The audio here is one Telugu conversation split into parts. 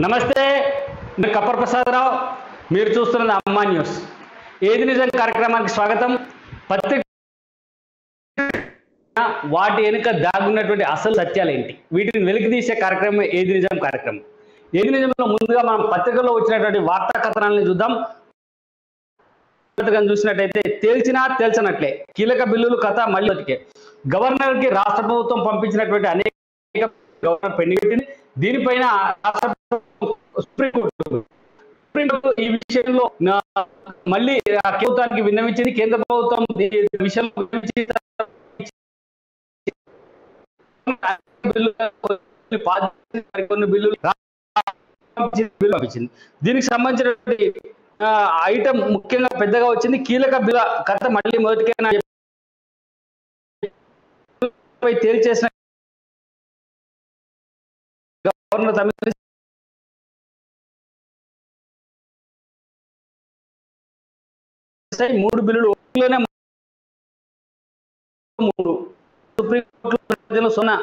నమస్తే, నేను కప్పర్ ప్రసాదరావు. మీరు చూస్తున్న అమ్మా న్యూస్. ఏది నిజం కార్యక్రమానికి స్వాగతం. పత్రిక వాటి వెనుక దాగున్నటువంటి అసలు సత్యాలు ఏంటి, వీటిని వెలికితీసే కార్యక్రమం ఏది నిజం కార్యక్రమం. ఏది నిజంలో ముందుగా మనం పత్రికల్లో వచ్చినటువంటి వార్తా కథనాలను చూద్దాం. చూసినట్టయితే తేల్చినా తేల్చనట్లే కీలక బిల్లులు కథ మళ్ళీ బతికే. గవర్నర్ కి రాష్ట్ర ప్రభుత్వం పంపించినటువంటి అనేక గవర్నర్ పెండింగ్ పెట్టింది. దీనిపైన రాష్ట్ర సుప్రీంకోర్టు ఈ విషయంలో మళ్ళీ ప్రభుత్వానికి విన్నవించింది. కేంద్ర ప్రభుత్వం విషయంలో కొన్ని బిల్లులు పంపించింది. దీనికి సంబంధించినటువంటి ఐటమ్ ముఖ్యంగా పెద్దగా వచ్చింది. కీలక బిల్లు కథ మళ్ళీ మొదటికైనా తేల్చేసిన గవర్నర్ తమిళ మూడు బిల్లులు సుప్రీంకోర్టులో సున్నా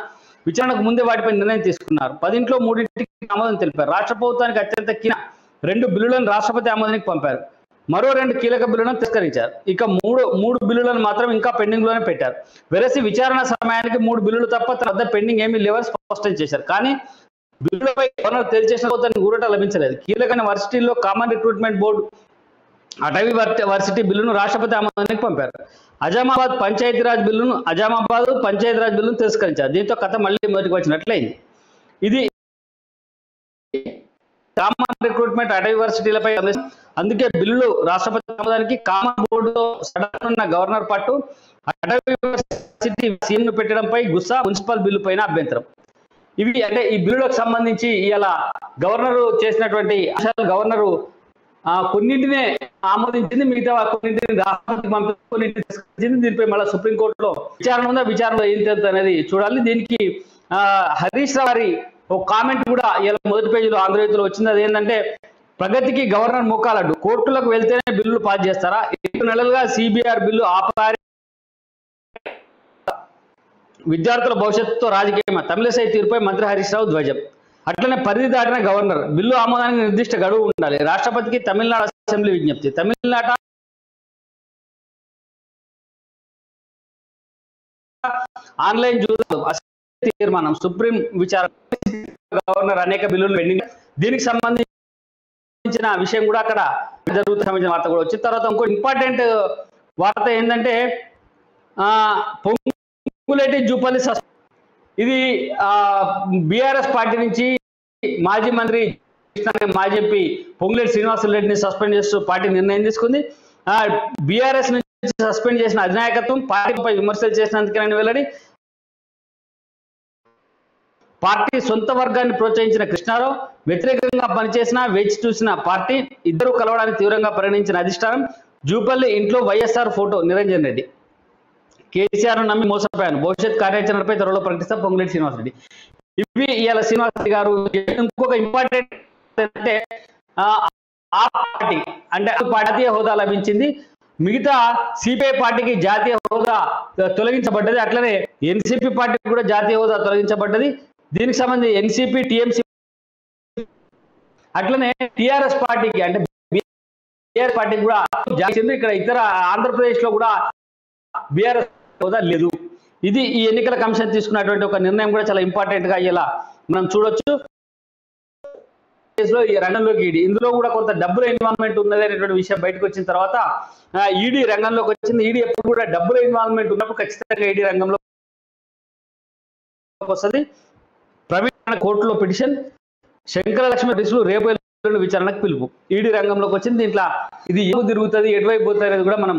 విచారణకు ముందే వాటిపై నిర్ణయం తీసుకున్నారు. 10లో 3టికి ఆమోదం తెలిపారు. రాష్ట్ర ప్రభుత్వానికి అత్యంత కీలక 2 బిల్లులను రాష్ట్రపతి ఆమోదానికి పంపారు. మరో 2 కీలక బిల్లులను తిరస్కరించారు. ఇక మూడు బిల్లులను మాత్రం ఇంకా పెండింగ్ లోనే పెట్టారు. వెరసి విచారణ సమయానికి 3 బిల్లులు తప్ప తన వద్ద పెండింగ్ ఏమీ లేవని స్పష్టం చేశారు. కానీ బిల్లులపై గవర్నర్ తేల్చేసిన ఊరట లభించలేదు. కీలకమైన వర్సిటీల్లో కామన్ రిక్రూట్మెంట్ బోర్డు అటవీ వర్సిటీ బిల్లును రాష్ట్రపతి ఆమోదానికి పంపారు. అజామాబాద్ పంచాయతీరాజ్ బిల్లును తిరస్కరించారు. దీంతో కథ మళ్ళీ మొదటికి వచ్చినట్లయింది. ఇది కామన్ రిక్రూట్మెంట్ అటవీ వర్సిటీలపై అందుకే బిల్లులు రాష్ట్రపతి ఆమోదానికి కామన్ బోర్డుతో సడనున్న గవర్నర్ పట్టు అటవీ వర్సిటీ సీఎంను పెట్టడంపై గుస్సా, మున్సిపల్ బిల్లు పైన అభ్యంతరం. ఇవి అంటే ఈ బిల్లులకు సంబంధించి ఇలా గవర్నరు చేసినటువంటి అంశాలు గవర్నరు కొన్నింటినే ఆమోదించింది, మిగతా కొన్నింటిని రాష్ట్రపతికి పంపించి కొన్నింటిని తిరస్కరించింది. దీనిపై మళ్ళీ సుప్రీంకోర్టులో విచారణ ఉందా, విచారణలో ఏం తెలుస్తుంది అనేది చూడాలి. దీనికి హరీష్ రావు గారి ఒక కామెంట్ కూడా ఇలా మొదటి పేజీలో ఆంధ్రజ్యోతిలో వచ్చింది. అదేంటంటే ప్రగతికి గవర్నర్ మోకాలడ్డు, కోర్టులకు వెళ్తేనే బిల్లులు పాస్ చేస్తారా, 7 నెలలుగా సిబిఆర్ బిల్లు ఆపారి, విద్యార్థుల భవిష్యత్తుతో రాజకీయమా, తమిళసై తీరుపై మంత్రి హరీష్ రావు ధ్వజం. అట్లనే పరిధి దాటిన గవర్నర్, బిల్లు ఆమోదానికి నిర్దిష్ట గడువు ఉండాలి, రాష్ట్రపతికి తమిళనాడు అసెంబ్లీ విజ్ఞప్తి. తమిళనాట ఆన్లైన్ తీర్మానం, సుప్రీం విచారణ, గవర్నర్ అనేక బిల్లులు పెండింగ్. దీనికి సంబంధించిన విషయం కూడా అక్కడ జరుగుతున్న సంబంధించిన వార్త కూడా వచ్చిన తర్వాత ఇంకో ఇంపార్టెంట్ వార్త ఏంటంటే పొంగులేటి జూపల్లి ఇది బీఆర్ఎస్ పార్టీ నుంచి మాజీ మంత్రి మాజీ ఎంపీ పొంగులేటి శ్రీనివాసరెడ్డిని సస్పెండ్ చేస్తూ పార్టీ నిర్ణయం తీసుకుంది. బీఆర్ఎస్ నుంచి సస్పెండ్ చేసిన అధినాయకత్వం పార్టీపై విమర్శలు చేసినందుకేనని వెల్లడి. పార్టీ సొంత వర్గాన్ని ప్రోత్సహించిన కృష్ణారావు వ్యతిరేకంగా పనిచేసిన వేచి చూసిన పార్టీ, ఇద్దరు కలవడానికి తీవ్రంగా పరిగణించిన అధిష్టానం. జూపల్లి ఇంట్లో వైఎస్ఆర్ ఫోటో నిరంజన్ రెడ్డి. కేసీఆర్ నమ్మి మోసపోయాను, భవిష్యత్ కార్యాచరణపై త్వరలో ప్రకటిస్తా పొంగులేటి శ్రీనివాసరెడ్డి. ఇవి ఇవాళ శ్రీనివాసరెడ్డి గారు. ఇంకొక ఇంపార్టెంట్ అంటే ఆ పార్టీ అంటే జాతీయ హోదా లభించింది. మిగతా సిపిఐ పార్టీకి జాతీయ హోదా తొలగించబడ్డది. అట్లనే ఎన్సిపి పార్టీకి కూడా జాతీయ హోదా తొలగించబడ్డది. దీనికి సంబంధించి ఎన్సిపి, టిఎంసి, అట్లనే టిఆర్ఎస్ పార్టీకి అంటే బీఆర్ఎస్ పార్టీకి కూడా ఇక్కడ ఇతర ఆంధ్రప్రదేశ్ లో కూడా బీఆర్ఎస్ హోదా లేదు. ఇది ఈ ఎన్నికల కమిషన్ తీసుకున్నటువంటి ఒక నిర్ణయం కూడా చాలా ఇంపార్టెంట్ గా ఇలా మనం చూడొచ్చు. ఈ రంగంలోకి ఈడీ, ఇందులో కూడా కొంత డబ్బుల ఇన్వాల్వ్మెంట్ ఉన్నది అనేటువంటి విషయం బయటకు వచ్చిన తర్వాత ఈడీ రంగంలోకి వచ్చింది. ఈడీ ఎప్పుడు కూడా డబ్బుల ఇన్వాల్వ్మెంట్ ఉన్నప్పుడు ఖచ్చితంగా ఈడీ రంగంలో వస్తుంది. ప్రవీణ్ కోర్టులో పిటిషన్, శంకరలక్ష్మి రిసులు రేపు విచారణకు పిలుపు. ఈడీ రంగంలోకి వచ్చింది. దీంట్లో ఇది ఏమి తిరుగుతుంది, ఎటువైపు పోతుంది అనేది కూడా మనం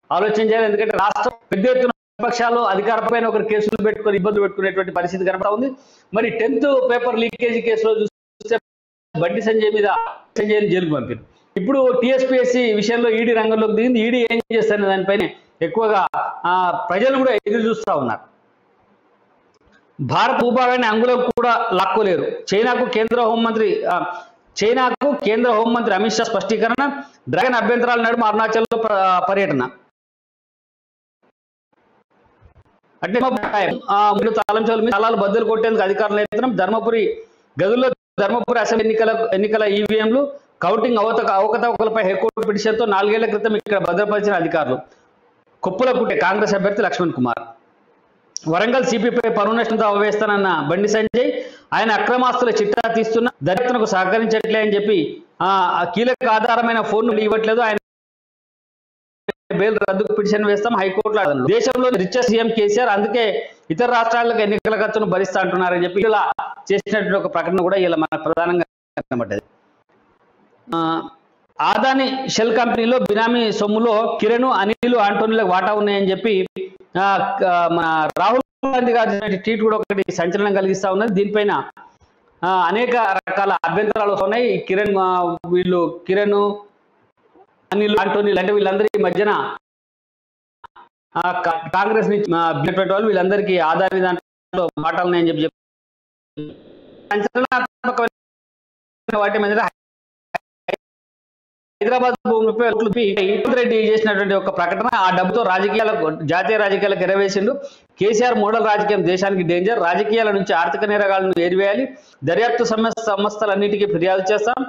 ఆలోచన చేయాలి. ఎందుకంటే రాష్ట్రం పెద్ద ఎత్తున విపక్షాలు అధికారపైన ఒకరు కేసులు పెట్టుకొని ఇబ్బందులు పెట్టుకునేటువంటి పరిస్థితి కనపడతా ఉంది. మరి 10th పేపర్ లీకేజీ కేసులో చూస్తే బండి సంజయ్ మీద జైలుకు పంపారు. ఇప్పుడు టీఎస్పీఎస్సీ విషయంలో ఈడీ రంగంలోకి దిగింది. ఈడీ ఏం చేస్తారనే దానిపైన ఎక్కువగా ప్రజలు కూడా ఎదురు చూస్తూ ఉన్నారు. భారత భూభాగాన్ని అంగుళం కూడా లాక్కోలేరు, చైనాకు కేంద్ర హోంమంత్రి అమిత్ షా స్పష్టీకరణ. డ్రాగన్ అభ్యంతరాల నడుమ అరుణాచల్లో పర్యటన. అంటే తాళం చెవులు తాళాలు బద్దలు కొట్టేందుకు అధికారులు ధర్మపురి గదుల్లో ధర్మపురి అసెంబ్లీ ఎన్నికల ఈవీఎంలు కౌంటింగ్ అవకతవకలపై హైకోర్టు పిటిషన్తో 4 ఏళ్ల క్రితం ఇక్కడ భద్రపరిచిన అధికారులు. కొప్పులకుట్టే కాంగ్రెస్ అభ్యర్థి లక్ష్మణ్ కుమార్. వరంగల్ సిపిపై పరువు నష్టంతో వేస్తానన్న బండి సంజయ్ ఆయన అక్రమాస్తుల చిట్టా తీస్తున్న దర్యాప్తునకు సహకరించట్లే అని చెప్పి కీలక ఆధారమైన ఫోన్ ఇవ్వట్లేదు, ఆయన బెయిల్ రద్దుకు పిటిషన్ వేస్తాం హైకోర్టులో. దేశంలో రిచెస్ట్ సీఎం కేసీఆర్, అందుకే ఇతర రాష్ట్రాలకు ఎన్నికల ఖర్చును భరిస్తా అంటున్నారని చెప్పి ఇలా చేసినటువంటి ఒక ప్రకటన కూడా ఇలా మన ప్రధానంగా కనబడ్డది. ఆదాని షెల్ కంపెనీలో బినామీ సొమ్ములో కిరణ్, అనిల్, ఆంటోనీలకు వాటా ఉన్నాయని చెప్పి మన రాహుల్ గాంధీ గారి ట్వీట్ కూడా ఒకటి సంచలనం కలిగిస్తా ఉన్నది. దీనిపైన అనేక రకాల అభ్యంతరాలు వస్తున్నాయి. కిరణ్, అనిల్, ఆంటోనీ అంటే వీళ్ళందరి మధ్యన కాంగ్రెస్ నుంచి వాళ్ళు వీళ్ళందరికీ ఆదాని దాంట్లో వాటాలు ఉన్నాయని చెప్పి సంచలనాత్మకమైన వాటి మీద హైదరాబాద్ భూమిపై రెడ్డి చేసినటువంటి ఒక ప్రకటన, ఆ డబ్బుతో జాతీయ రాజకీయాలకు ఎరవేసిండు. కేసీఆర్ మోడల్ రాజకీయం దేశానికి డేంజర్, రాజకీయాల నుంచి ఆర్థిక నేరగాళ్లను ఏరివేయాలి, దర్యాప్తు సంస్థలన్నిటికీ ఫిర్యాదు చేస్తాం,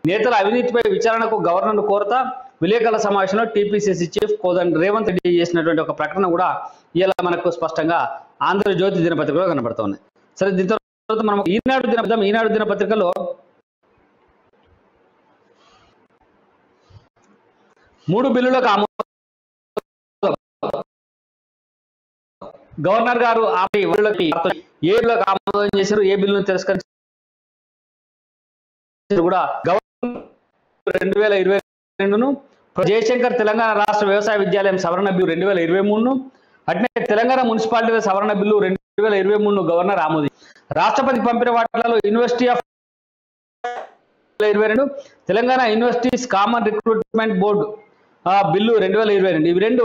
నేతల అవినీతిపై విచారణకు గవర్నర్ను కోరతా, విలేకరుల సమావేశంలో టీపీసీసీ చీఫ్ కోదండ రేవంత్ రెడ్డి చేసినటువంటి ఒక ప్రకటన కూడా ఇలా మనకు స్పష్టంగా ఆంధ్రజ్యోతి దినపత్రికలో కనబడుతుంది. సరే, దీని తర్వాత మనం ఈనాడు దినపత్రికలో 3 బిల్లులకు ఆమోదం. గవర్నర్ గారు ఏ బిల్లులకు ఆమోదం చేశారు, ఏ బిల్లును తిరస్కరించారు కూడా. గవర్నర్ 2022ను, జయశంకర్ తెలంగాణ రాష్ట్ర వ్యవసాయ విద్యాలయం సవరణ బిల్లు 2023ను, అట్నే తెలంగాణ మున్సిపాలిటీల సవరణ బిల్లు 2023ను గవర్నర్ ఆమోదించారు. రాష్ట్రపతి పంపిన వాటిలో university of 2022, Telangana universities common recruitment board bill 2022, ఇవి రెండు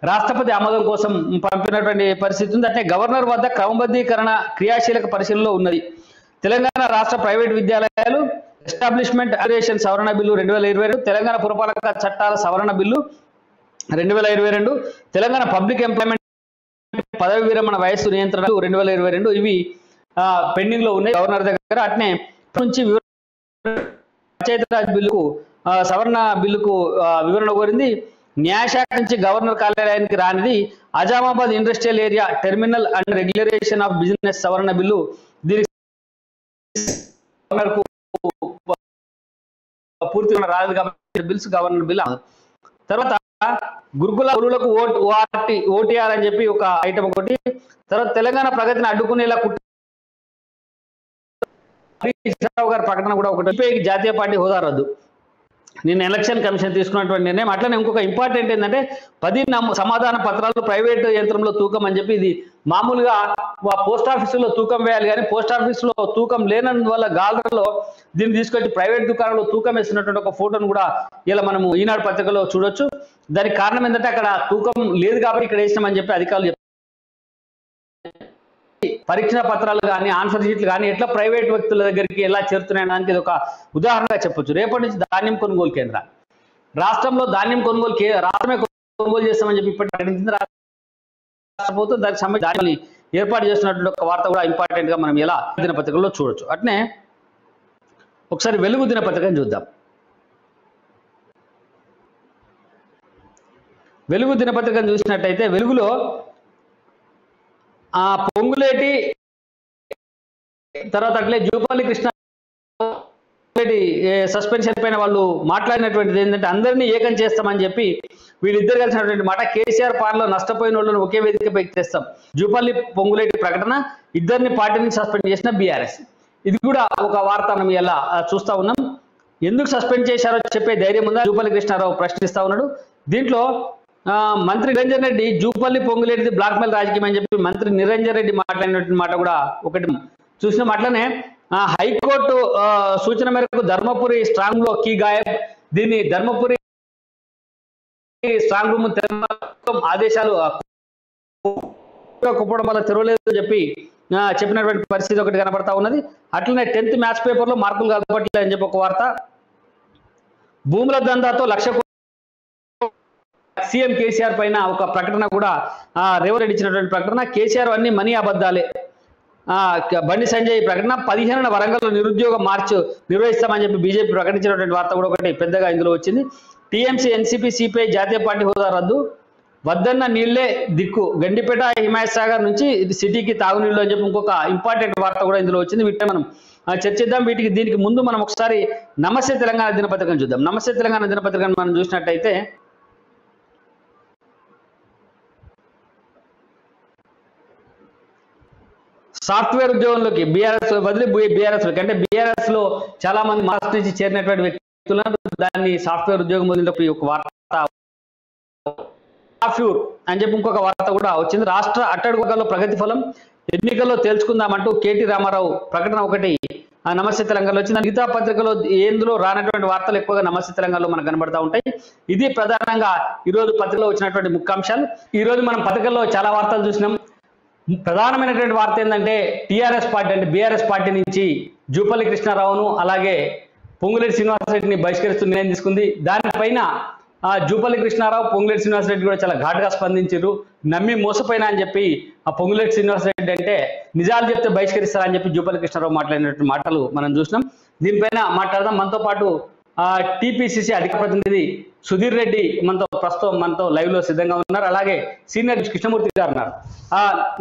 రాష్ట్రపతి ఆమోదం కోసం పంపినటువంటి పరిస్థితి ఉంది. అంటే గవర్నర్ వద్ద క్రమబద్ధీకరణ క్రియాశీలక పరిశీలనలో ఉన్నది. తెలంగాణ రాష్ట్ర ప్రైవేట్ విద్యాలయాలు ఎస్టాబ్లిష్మెంట్ అసోసియేషన్ సవరణ బిల్లు 2022, తెలంగాణ పురపాలక చట్టాల సవరణ బిల్లు 2022, తెలంగాణ పబ్లిక్ ఎంప్లాయ్మెంట్ పదవి విరమణ వయస్సు నియంత్రణ 2022, ఇవి పెండింగ్ లో ఉన్నాయి గవర్నర్ దగ్గర. అట్నే నుంచి పంచాయతీరాజ్ బిల్లుకు సవరణ బిల్లుకు వివరణ కోరింది. న్యాయశాఖ నుంచి గవర్నర్ కార్యాలయానికి రానిది Azamabad industrial area terminal and regulation of business సవరణ బిల్లు, దీనికి గవర్నర్కు పూర్తిగా రాలేదు కాబట్టి బిల్స్ గవర్నర్ బిల్. తర్వాత గురుకుల గురువులకు ఓటీఆర్ అని చెప్పి ఒక ఐటమ్ ఒకటి. తర్వాత తెలంగాణ ప్రగతిని అడ్డుకునేలా హరీష్ రావు గారి ప్రకటన కూడా ఒకటి. జాతీయ పార్టీ హోదా రద్దు, నిన్న ఎలక్షన్ కమిషన్ తీసుకున్నటువంటి నిర్ణయం. అట్లనే ఇంకొక ఇంపార్టెంట్ ఏంటంటే 10 సమాధాన పత్రాలు ప్రైవేటు యంత్రంలో తూకం అని చెప్పి, ఇది మామూలుగా పోస్ట్ ఆఫీసులో తూకం వేయాలి కానీ పోస్ట్ ఆఫీసులో తూకం లేనందువల్ల గాలర్లో దీన్ని తీసుకొచ్చి ప్రైవేట్ దుకాణంలో తూకం వేస్తున్నటువంటి ఒక ఫోటోను కూడా ఇలా మనము ఈనాడు పత్రికలో చూడొచ్చు. దానికి కారణం ఏంటంటే అక్కడ తూకం లేదు కాబట్టి ఇక్కడ వేసినామని చెప్పి అధికారులు చెప్తారు. పరీక్ష పత్రాలు కానీ ఆన్సర్ షీట్లు కానీ ఎట్లా ప్రైవేట్ వ్యక్తుల దగ్గరికి ఎలా చేరుతున్నాయడానికి ఇది ఒక ఉదాహరణగా చెప్పొచ్చు. రేపటి నుంచి ధాన్యం కొనుగోలు కేంద్రాలు, రాష్ట్రంలో ధాన్యం రాష్ట్రమే కొనుగోలు చేస్తామని చెప్పి ఇప్పటి ప్రకటించింది. రాష్ట్రపోతే దానికి సంబంధించి ఏర్పాటు చేస్తున్నటువంటి ఒక వార్త కూడా ఇంపార్టెంట్ గా మనం ఎలా దినపత్రికల్లో చూడొచ్చు. అట్నే ఒకసారి వెలుగు దినపత్రికను చూద్దాం. వెలుగు దినపత్రికను చూసినట్టయితే వెలుగులో పొంగులేటి తర్వాత అట్లే జూపల్లి కృష్ణ సస్పెన్షన్ పైన వాళ్ళు మాట్లాడినటువంటిది ఏంటంటే అందరినీ ఏకం చేస్తామని చెప్పి వీళ్ళిద్దరు కలిసినటువంటి మాట. కేసీఆర్ పాలనలో నష్టపోయిన వాళ్ళని ఒకే వేదికపై తెస్తాం, జూపల్లి పొంగులేటి ప్రకటన, ఇద్దరిని పార్టీని సస్పెండ్ చేసిన బీఆర్ఎస్. ఇది కూడా ఒక వార్త మనం ఎలా చూస్తా ఉన్నాం. ఎందుకు సస్పెండ్ చేశారో చెప్పే ధైర్యం ఉందా జూపల్లి కృష్ణారావు ప్రశ్నిస్తా ఉన్నాడు. దీంట్లో మంత్రి నిరంజన్ రెడ్డి జూపల్లి పొంగులేటిది బ్లాక్మెయిల్ రాజకీయం అని చెప్పి మంత్రి నిరంజన్ రెడ్డి మాట్లాడినటువంటి మాట కూడా ఒకటి చూసినాం. అట్లనే హైకోర్టు సూచన మేరకు ధర్మపురి స్ట్రాంగ్ రూమ్ లో కీ గాయబ్, దీన్ని ధర్మపురి స్ట్రాంగ్ రూమ్ ఆదేశాలు కుప్పడం వల్ల తెరవలేదు చెప్పి చెప్పినటువంటి పరిస్థితి ఒకటి కనబడతా ఉన్నది. అట్లనే 10th మ్యాథ్స్ పేపర్ లో మార్కులు కలపట్లేదు అని చెప్పి ఒక వార్త. భూముల దందాతో 1,00,000 సీఎం కేసీఆర్ పైన ఒక ప్రకటన కూడా రేవంత్ రెడ్డి ఇచ్చినటువంటి ప్రకటన. కేసీఆర్ అన్ని మనీ అబద్ధాలే, బండి సంజయ్ ప్రకటన 15న వరంగల్లో నిరుద్యోగ మార్చ్ నిర్వహిస్తామని చెప్పి బీజేపీ ప్రకటించినటువంటి వార్త కూడా ఒకటి పెద్దగా ఇందులో వచ్చింది. టీఎంసీ ఎన్సీపీ సిపిఐ జాతీయ పార్టీ హోదా రద్దు, వద్దన్న నీళ్లే దిక్కు, గండిపేట హిమాయత్ సాగర్ నుంచి సిటీకి తాగునీళ్ళు అని చెప్పి ఇంకొక ఇంపార్టెంట్ వార్త కూడా ఇందులో వచ్చింది. వీటిని మనం చర్చిద్దాం. దీనికి ముందు మనం ఒకసారి నమస్తే తెలంగాణ దినపత్రికను చూద్దాం. నమస్తే తెలంగాణ దినపత్రికను మనం చూసినట్టయితే సాఫ్ట్వేర్ ఉద్యోగంలోకి బీఆర్ఎస్ వదిలి బీఆర్ఎస్ అంటే బీఆర్ఎస్ లో చాలా మంది మార్క్స్ నుంచి చేరినటువంటి వ్యక్తులను దాన్ని సాఫ్ట్వేర్ ఉద్యోగం వదిలినప్పుడు ఒక వార్త అని చెప్పి ఇంకొక వార్త కూడా వచ్చింది. రాష్ట్ర అట్టడుగులో ప్రగతి ఫలం ఎన్నికల్లో తేల్చుకుందామంటూ కేటీ రామారావు ప్రకటన ఒకటి నమస్తే తెలంగాణలో వచ్చింది. మిగతా పత్రికలో ఎందులో రానటువంటి వార్తలు ఎక్కువగా నమస్తే తెలంగాణలో మనకు కనబడతా ఉంటాయి. ఇది ప్రధానంగా ఈరోజు పత్రికలో వచ్చినటువంటి ముఖ్యాంశాలు. ఈ రోజు మనం పత్రికల్లో చాలా వార్తలు చూసినాం. ప్రధానమైనటువంటి వార్త ఏంటంటే టీఆర్ఎస్ పార్టీ అంటే బీఆర్ఎస్ పార్టీ నుంచి జూపల్లి కృష్ణారావును అలాగే పొంగులేటి శ్రీనివాసరెడ్డిని బహిష్కరిస్తూ నిర్ణయం తీసుకుంది. దానిపైన జూపల్లి కృష్ణారావు పొంగులేటి శ్రీనివాసరెడ్డి కూడా చాలా ఘాటుగా స్పందించారు. నమ్మి మోసపోయినా అని చెప్పి పొంగులేటి శ్రీనివాసరెడ్డి అంటే నిజాలు చెప్తే బహిష్కరిస్తారని చెప్పి జూపల్లి కృష్ణారావు మాట్లాడినటువంటి మాటలు మనం చూసినాం. దీనిపైన మాట్లాడదాం. మనతో పాటు టీపీసీసీ అధికార ప్రతినిధి సుధీర్ రెడ్డి మనతో లైవ్ లో సిద్ధంగా ఉన్నారు. అలాగే సీనియర్ కృష్ణమూర్తి గారు ఉన్నారు.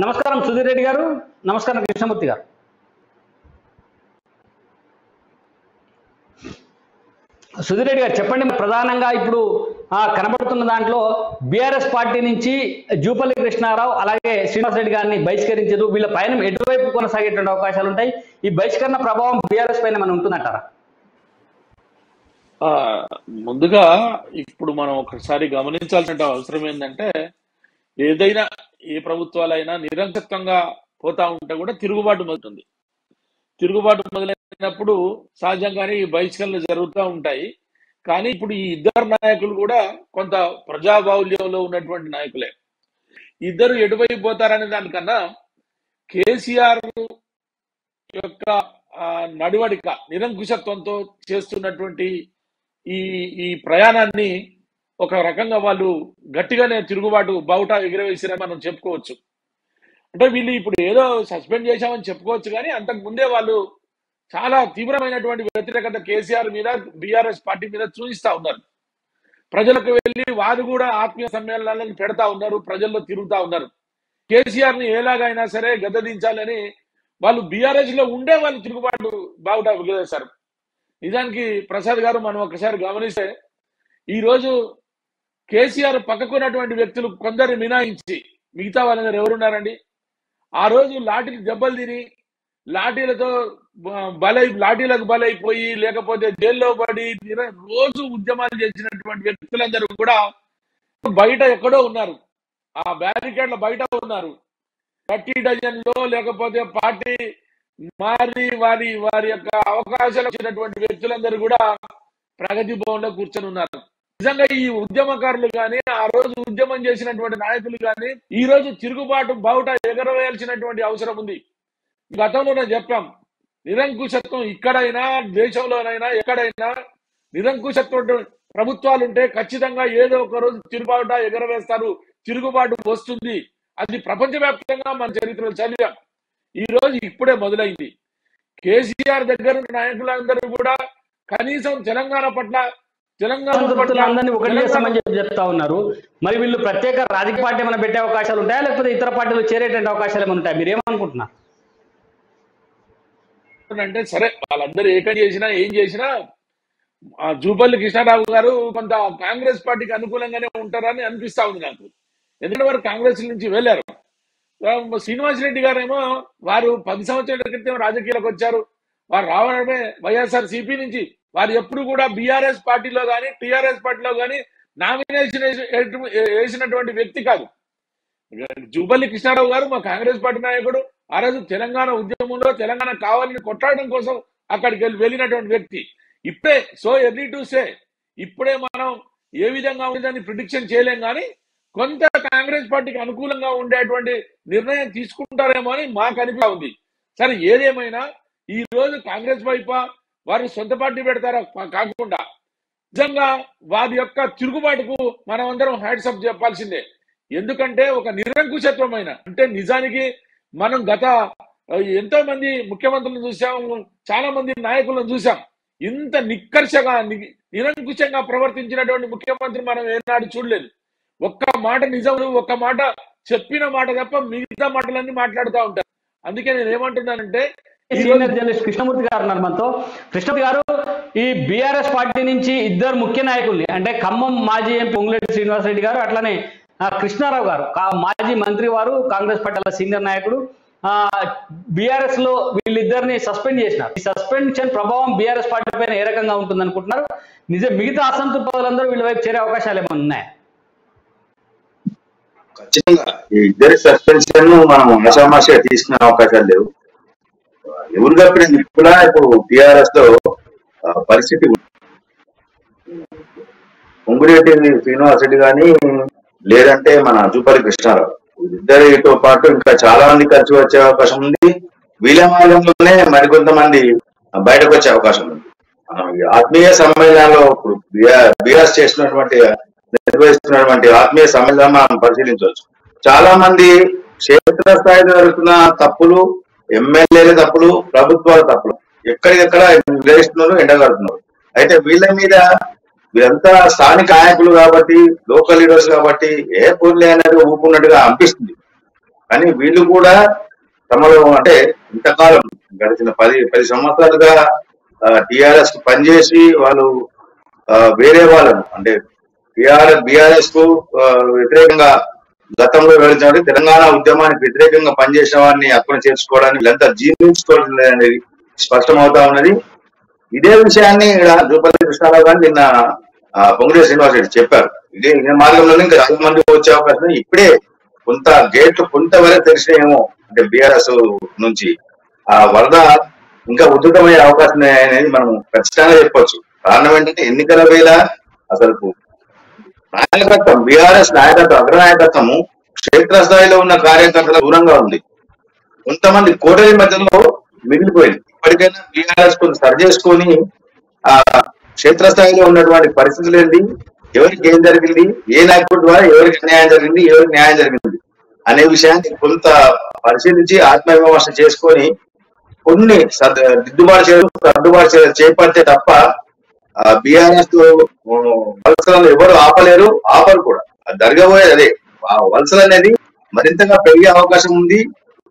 నమస్కారం సుధీర్ రెడ్డి గారు. నమస్కారం కృష్ణమూర్తి గారు. సుధీర్ రెడ్డి గారు చెప్పండి, ప్రధానంగా ఇప్పుడు కనబడుతున్న దాంట్లో బీఆర్ఎస్ పార్టీ నుంచి జూపల్లి కృష్ణారావు అలాగే శ్రీనివాస్ రెడ్డి గారిని బహిష్కరించారు. వీళ్ళ పైన ఎటువైపు కొనసాగేటువంటి అవకాశాలు ఉంటాయి? ఈ బహిష్కరణ ప్రభావం బీఆర్ఎస్ పైన మనం ఉంటుందంటారా? ముందుగా ఇప్పుడు మనం ఒకసారి గమనించాల్సిన అవసరం ఏంటంటే ఏదైనా ఏ ప్రభుత్వాలైనా నిరంకుశంగా పోతా ఉంటే కూడా తిరుగుబాటు మొదలుతుంది. తిరుగుబాటు మొదలైనప్పుడు సహజంగానే ఈ బహిష్కరణలు జరుగుతూ ఉంటాయి. కానీ ఇప్పుడు ఈ ఇద్దరు నాయకులు కూడా కొంత ప్రజాబాహుల్యంలో ఉన్నటువంటి నాయకులే. ఇద్దరు ఎటువైపు పోతారనే దానికన్నా కేసీఆర్ యొక్క నడవడిక నిరంకుశత్వంతో చేస్తున్నటువంటి ఈ ప్రయాణాన్ని ఒక రకంగా వాళ్ళు గట్టిగానే తిరుగుబాటు బావుటా ఎగిరవేసిరని మనం చెప్పుకోవచ్చు. అంటే వీళ్ళు ఇప్పుడు ఏదో సస్పెండ్ చేశామని చెప్పుకోవచ్చు, కానీ అంతకు ముందే వాళ్ళు చాలా తీవ్రమైనటువంటి వ్యతిరేకత కేసీఆర్ మీద బీఆర్ఎస్ పార్టీ మీద చూపిస్తా ఉన్నారు. ప్రజలకు వెళ్ళి వారు కూడా ఆత్మీయ సమ్మేళనాలను పెడతా ఉన్నారు, ప్రజల్లో తిరుగుతా ఉన్నారు. కేసీఆర్ ని ఎలాగైనా సరే గద్దదించాలని వాళ్ళు బీఆర్ఎస్ లో ఉండే వాళ్ళు తిరుగుబాటు బావుటా ఎగిరేశారు. నిజానికి ప్రసాద్ గారు మనం ఒకసారి గమనిస్తే ఈరోజు కేసీఆర్ పక్కకున్నటువంటి వ్యక్తులు కొందరు మినాయించి మిగతా వాళ్ళందరూ ఎవరున్నారండి? ఆ రోజు లాఠీలు దెబ్బలు తిని లాఠీలకు బలైపోయి లేకపోతే జైల్లో పడి రోజు ఉద్యమాలు చేసినటువంటి వ్యక్తులందరూ కూడా బయట ఎక్కడో ఉన్నారు. ఆ బ్యారికేడ్ల బయట ఉన్నారు. 30 డజన్లో లేకపోతే పార్టీ మారి వారి యొక్క అవకాశాలు వచ్చినటువంటి వ్యక్తులందరూ కూడా ప్రగతి భవన్ లో కూర్చొని ఉన్నారు. నిజంగా ఈ ఉద్యమకారులు కానీ ఆ రోజు ఉద్యమం చేసినటువంటి నాయకులు కానీ ఈ రోజు తిరుగుబాటు బావుట ఎగరవేయాల్సినటువంటి అవసరం ఉంది. గతంలోనే చెప్పాం, నిరంకుశత్వం ఇక్కడైనా దేశంలోనైనా ఎక్కడైనా నిరంకుశత్వం ప్రభుత్వాలు ఉంటే ఖచ్చితంగా ఏదో ఒక రోజు తిరుగుబాట ఎగరవేస్తారు, తిరుగుబాటు వస్తుంది. అది ప్రపంచవ్యాప్తంగా మన చరిత్రలో చదివాం. ఈ రోజు ఇప్పుడే మొదలైంది. కేసీఆర్ దగ్గర నాయకులందరూ కూడా కనీసం తెలంగాణ పట్ల చెప్తా ఉన్నారు. మరి వీళ్ళు ప్రత్యేక రాజకీయ పార్టీ ఏమైనా పెట్టే అవకాశాలు ఉంటాయా, లేకపోతే ఇతర పార్టీలు చేరేటువంటి అవకాశాలు ఏమైనా ఉంటాయా? మీరేమనుకుంటున్నారు? అంటే సరే వాళ్ళందరూ ఏం చేసినా జూపల్లి కృష్ణారావు గారు కొంత కాంగ్రెస్ పార్టీకి అనుకూలంగానే ఉంటారని అనిపిస్తా ఉంది నాకు. ఎందుకంటే వారు కాంగ్రెస్ నుంచి వెళ్ళారు. శ్రీనివాసరెడ్డి గారేమో వారు 10 సంవత్సరాల క్రితం రాజకీయాలకు వచ్చారు. వారు రావడమే వైఎస్ఆర్ సిపి నుంచి. వారు ఎప్పుడు కూడా బీఆర్ఎస్ పార్టీలో కానీ టీఆర్ఎస్ పార్టీలో కానీ నామినేషన్ వేసినటువంటి వ్యక్తి కాదు. జూపల్లి కృష్ణారావు గారు మా కాంగ్రెస్ పార్టీ నాయకుడు. ఆ రోజు తెలంగాణ ఉద్యమంలో తెలంగాణ కావాలని కొట్లాడడం కోసం అక్కడికి వెళ్ళినటువంటి వ్యక్తి. ఇప్పుడే ఎర్లీ టు సే ఇప్పుడే మనం ఏ విధంగా ఉందని ప్రిడిక్షన్ చేయలేం, కానీ కొంత కాంగ్రెస్ పార్టీకి అనుకూలంగా ఉండేటువంటి నిర్ణయం తీసుకుంటారేమో అని మాకు అనిపిస్తా ఉంది. సరే ఏదేమైనా ఈ రోజు కాంగ్రెస్ వైపు వారు సొంత పార్టీ పెడతారా కాకుండా నిజంగా వారి యొక్క తిరుగుబాటుకు మనం అందరం హ్యాట్సప్ చెప్పాల్సిందే. ఎందుకంటే ఒక నిరంకుశత్వమైన అంటే నిజానికి మనం గత ఎంతో మంది ముఖ్యమంత్రులను చూసాం, చాలా మంది నాయకులను చూసాం. ఇంత నిక్కర్షగా నిరంకుశంగా ప్రవర్తించినటువంటి ముఖ్యమంత్రి మనం ఏనాడు చూడలేదు. ఒక్క మాట నిజం, ఒక్క మాట చెప్పిన మాట తప్ప మిగతా మాటలన్నీ మాట్లాడుతూ ఉంటారు. అందుకే నేను ఏమంటున్నానంటే, సీనియర్ జర్నలిస్ట్ కృష్ణమూర్తి గారు ఉన్నారు మనతో. కృష్ణమూర్తి గారు, ఈ బీఆర్ఎస్ పార్టీ నుంచి ఇద్దరు ముఖ్య నాయకుల్ని, అంటే ఖమ్మం మాజీ ఎంపీ పొంగులేటి శ్రీనివాసరెడ్డి గారు, అట్లానే కృష్ణారావు గారు మాజీ మంత్రి వారు, కాంగ్రెస్ పార్టీ సీనియర్ నాయకుడు, బీఆర్ఎస్ లో వీళ్ళిద్దరిని సస్పెండ్ చేసినారు. ఈ సస్పెన్షన్ ప్రభావం బీఆర్ఎస్ పార్టీ పైన ఏ రకంగా ఉంటుంది అనుకుంటున్నారు? మిగతా అసంతృప్త పదవులందరూ వీళ్ళ వైపు చేరే అవకాశాలు ఏమైనా ఉన్నాయా? ఖచ్చితంగా ఈ ఇద్దరి సస్పెన్షన్ మనం ఆషామాషిగా తీసుకునే అవకాశాలు లేవు. ఎవరు తప్పిన కూడా ఇప్పుడు టిఆర్ఎస్ లో పరిస్థితి పొంగులేటి శ్రీనివాసరెడ్డి కానీ, లేదంటే మన జూపల్లి కృష్ణారావు, ఇద్దరితో పాటు ఇంకా చాలా మంది కలిసి వచ్చే అవకాశం ఉంది. వీళ్ళ మార్గంలోనే మరికొంతమంది బయటకు వచ్చే అవకాశం ఉంది. మనం ఈ ఆత్మీయ సమ్మేళనాల్లో ఇప్పుడు బీఆర్ఎస్ చేసినటువంటి నిర్వహిస్తున్నటువంటి ఆత్మీయ సమ్మేళనం మనం పరిశీలించవచ్చు. చాలా మంది క్షేత్రస్థాయిలో జరుగుతున్న తప్పులు, ఎమ్మెల్యేల తప్పులు, ప్రభుత్వాల తప్పులు ఎక్కడికెక్కడ నిర్వహిస్తున్నారు, ఎండగడుతున్నారు. అయితే వీళ్ళ మీద వీరంతా స్థానిక నాయకులు కాబట్టి, లోకల్ లీడర్స్ కాబట్టి ఏ పూర్లే అనేది ఊపుకున్నట్టుగా అనిపిస్తుంది. కానీ వీళ్ళు కూడా తమలో, అంటే ఇంతకాలం గడిచిన 10 సంవత్సరాలుగా టిఆర్ఎస్ కు పనిచేసి వాళ్ళు వేరే వాళ్ళను, అంటే బీఆర్ఎస్ కు వ్యతిరేకంగా గతంలో వెళ్ళినట్టు తెలంగాణ ఉద్యమానికి వ్యతిరేకంగా పనిచేసిన వారిని అక్కడ చేర్చుకోవడానికి వీళ్ళంతా జీర్ణించుకోవడం అనేది స్పష్టమవుతా ఉన్నది. ఇదే విషయాన్ని జూపల్లి కృష్ణారావు గారు నిన్న పొంగులేటి శ్రీనివాసరెడ్డి చెప్పారు. ఇదే మార్గంలోనే ఇంకా చాలా మంది వచ్చే అవకాశం. ఇప్పుడే కొంత గేట్లు కొంతవరకు తెలిసినాయేమో, అంటే బీఆర్ఎస్ నుంచి ఆ వరద ఇంకా ఉధృతమయ్యే అవకాశం అనేది మనం ఖచ్చితంగా చెప్పొచ్చు. కారణం ఏంటంటే ఎన్నికల వేళ అసలు నాయకత్వం, బీఆర్ఎస్ నాయకత్వం, అగ్రనాయకత్వము క్షేత్రస్థాయిలో ఉన్న కార్యకర్తల దూరంగా ఉంది. కొంతమంది కోటరి మధ్యలో మిగిలిపోయింది. ఇప్పటికైనా బీఆర్ఎస్ కొంచెం సరి చేసుకొని ఆ క్షేత్రస్థాయిలో ఉన్నటువంటి పరిస్థితులు ఏంటి, ఎవరికి ఏం జరిగింది, ఏ నాయకుడి ద్వారా ఎవరికి అన్యాయం జరిగింది, ఎవరికి న్యాయం జరిగింది అనే విషయాన్ని కొంత పరిశీలించి ఆత్మవిమర్శ చేసుకొని కొన్ని సర్దుబాటు చేపడితే తప్ప బీఆర్ఎస్ వలసలను ఎవరు ఆపరు కూడా. జరగబోయేది అదే. ఆ వలసలు అనేది మరింతగా పెరిగే అవకాశం ఉంది,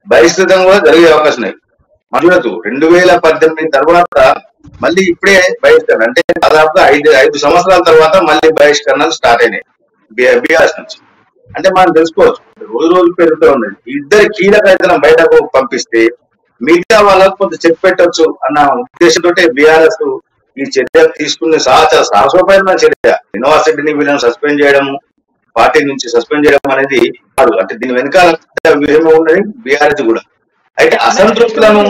బహిష్కృతం కూడా జరిగే అవకాశం ఉంది. మనకు 2018 తర్వాత మళ్ళీ ఇప్పుడే బహిష్కరణ, అంటే దాదాపుగా 5 సంవత్సరాల తర్వాత మళ్ళీ బహిష్కరణలు స్టార్ట్ అయినాయి బీఆర్ఎస్ నుంచి. అంటే మనం తెలుసుకోవచ్చు, రోజు పెరుగుతూ ఉన్నది. ఇద్దరు కీలక బయటకు పంపిస్తే మిగతా వాళ్ళకు కొంత చెక్ పెట్టవచ్చు అన్న ఉద్దేశంతో బీఆర్ఎస్ ఈ చర్య తీసుకునే సాహసోపేతమైన చర్య. శ్రీనివాసరెడ్డిని వీళ్ళని సస్పెండ్ చేయడము, పార్టీ నుంచి సస్పెండ్ చేయడం అనేది కాదు. అంటే దీని వెనకాల వ్యూహం ఉన్నది బీఆర్ఎస్ కూడా. అయితే అసంతృప్తులను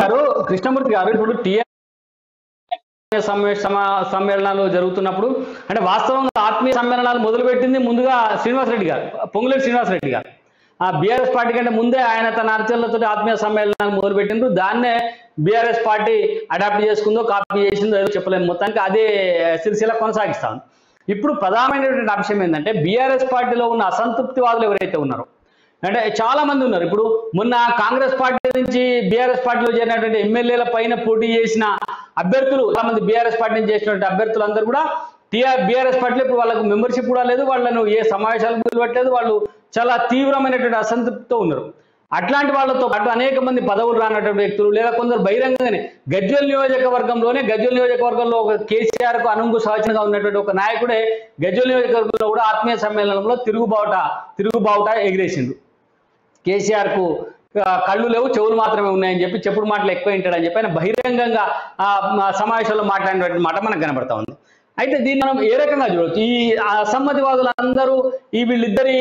కృష్ణమూర్తి గారు, ఇప్పుడు సమ్మేళనాలు జరుగుతున్నప్పుడు, అంటే వాస్తవంగా ఆత్మీయ సమ్మేళనాలు మొదలుపెట్టింది ముందుగా శ్రీనివాసరెడ్డి గారు, పొంగులేటి శ్రీనివాసరెడ్డి గారు. ఆ బీఆర్ఎస్ పార్టీ కంటే ముందే ఆయన తన అనుచరులతో ఆత్మీయ సమ్మేళనాలు మొదలుపెట్టిండ్రు. దాన్నే బీఆర్ఎస్ పార్టీ అడాప్ట్ చేసుకుందో, కాపీ చేసిందో ఏదో చెప్పలేము. మొత్తానికి అదే సిరిసిల్ల కొనసాగిస్తాం. ఇప్పుడు ప్రధానమైనటువంటి అంశం ఏంటంటే, బీఆర్ఎస్ పార్టీలో ఉన్న అసంతృప్తివాదులు ఎవరైతే ఉన్నారో, అంటే చాలా మంది ఉన్నారు. ఇప్పుడు మొన్న కాంగ్రెస్ పార్టీ నుంచి బీఆర్ఎస్ పార్టీలో చేరినటువంటి ఎమ్మెల్యేల పైన పోటీ చేసిన అభ్యర్థులు, చాలా మంది బీఆర్ఎస్ పార్టీ నుంచి చేసినటువంటి అభ్యర్థులందరూ కూడా బీఆర్ఎస్ పార్టీలో ఇప్పుడు వాళ్ళకు మెంబర్షిప్ కూడా లేదు, వాళ్ళను ఏ సమావేశాలకు పిలవట్లేదు, వాళ్ళు చాలా తీవ్రమైనటువంటి అసంతృప్తితో ఉన్నారు. అట్లాంటి వాళ్ళతో పాటు అనేక మంది పదవులు రానటువంటి వ్యక్తులు, లేదా కొందరు బహిరంగంగానే గజ్వేల్ నియోజకవర్గంలో ఒక కేసీఆర్ కు అనుంగు సహచరంగా ఉన్నటువంటి ఒక నాయకుడే గజ్వేల్ నియోజకవర్గంలో కూడా ఆత్మీయ సమ్మేళనంలో తిరుగుబావుట ఎగిరేసిండు. కేసీఆర్ కు కళ్ళు లేవు, చెవులు మాత్రమే ఉన్నాయని చెప్పి, చెప్పుడు మాటలు ఎక్కువ వింటాడని చెప్పి ఆయన బహిరంగంగా సమావేశంలో మాట్లాడినటువంటి మాట మనకు కనబడతా ఉంది. అయితే దీన్ని మనం ఏ రకంగా చూడవచ్చు? ఈ అసమ్మతివాదులందరూ ఈ వీళ్ళిద్దరి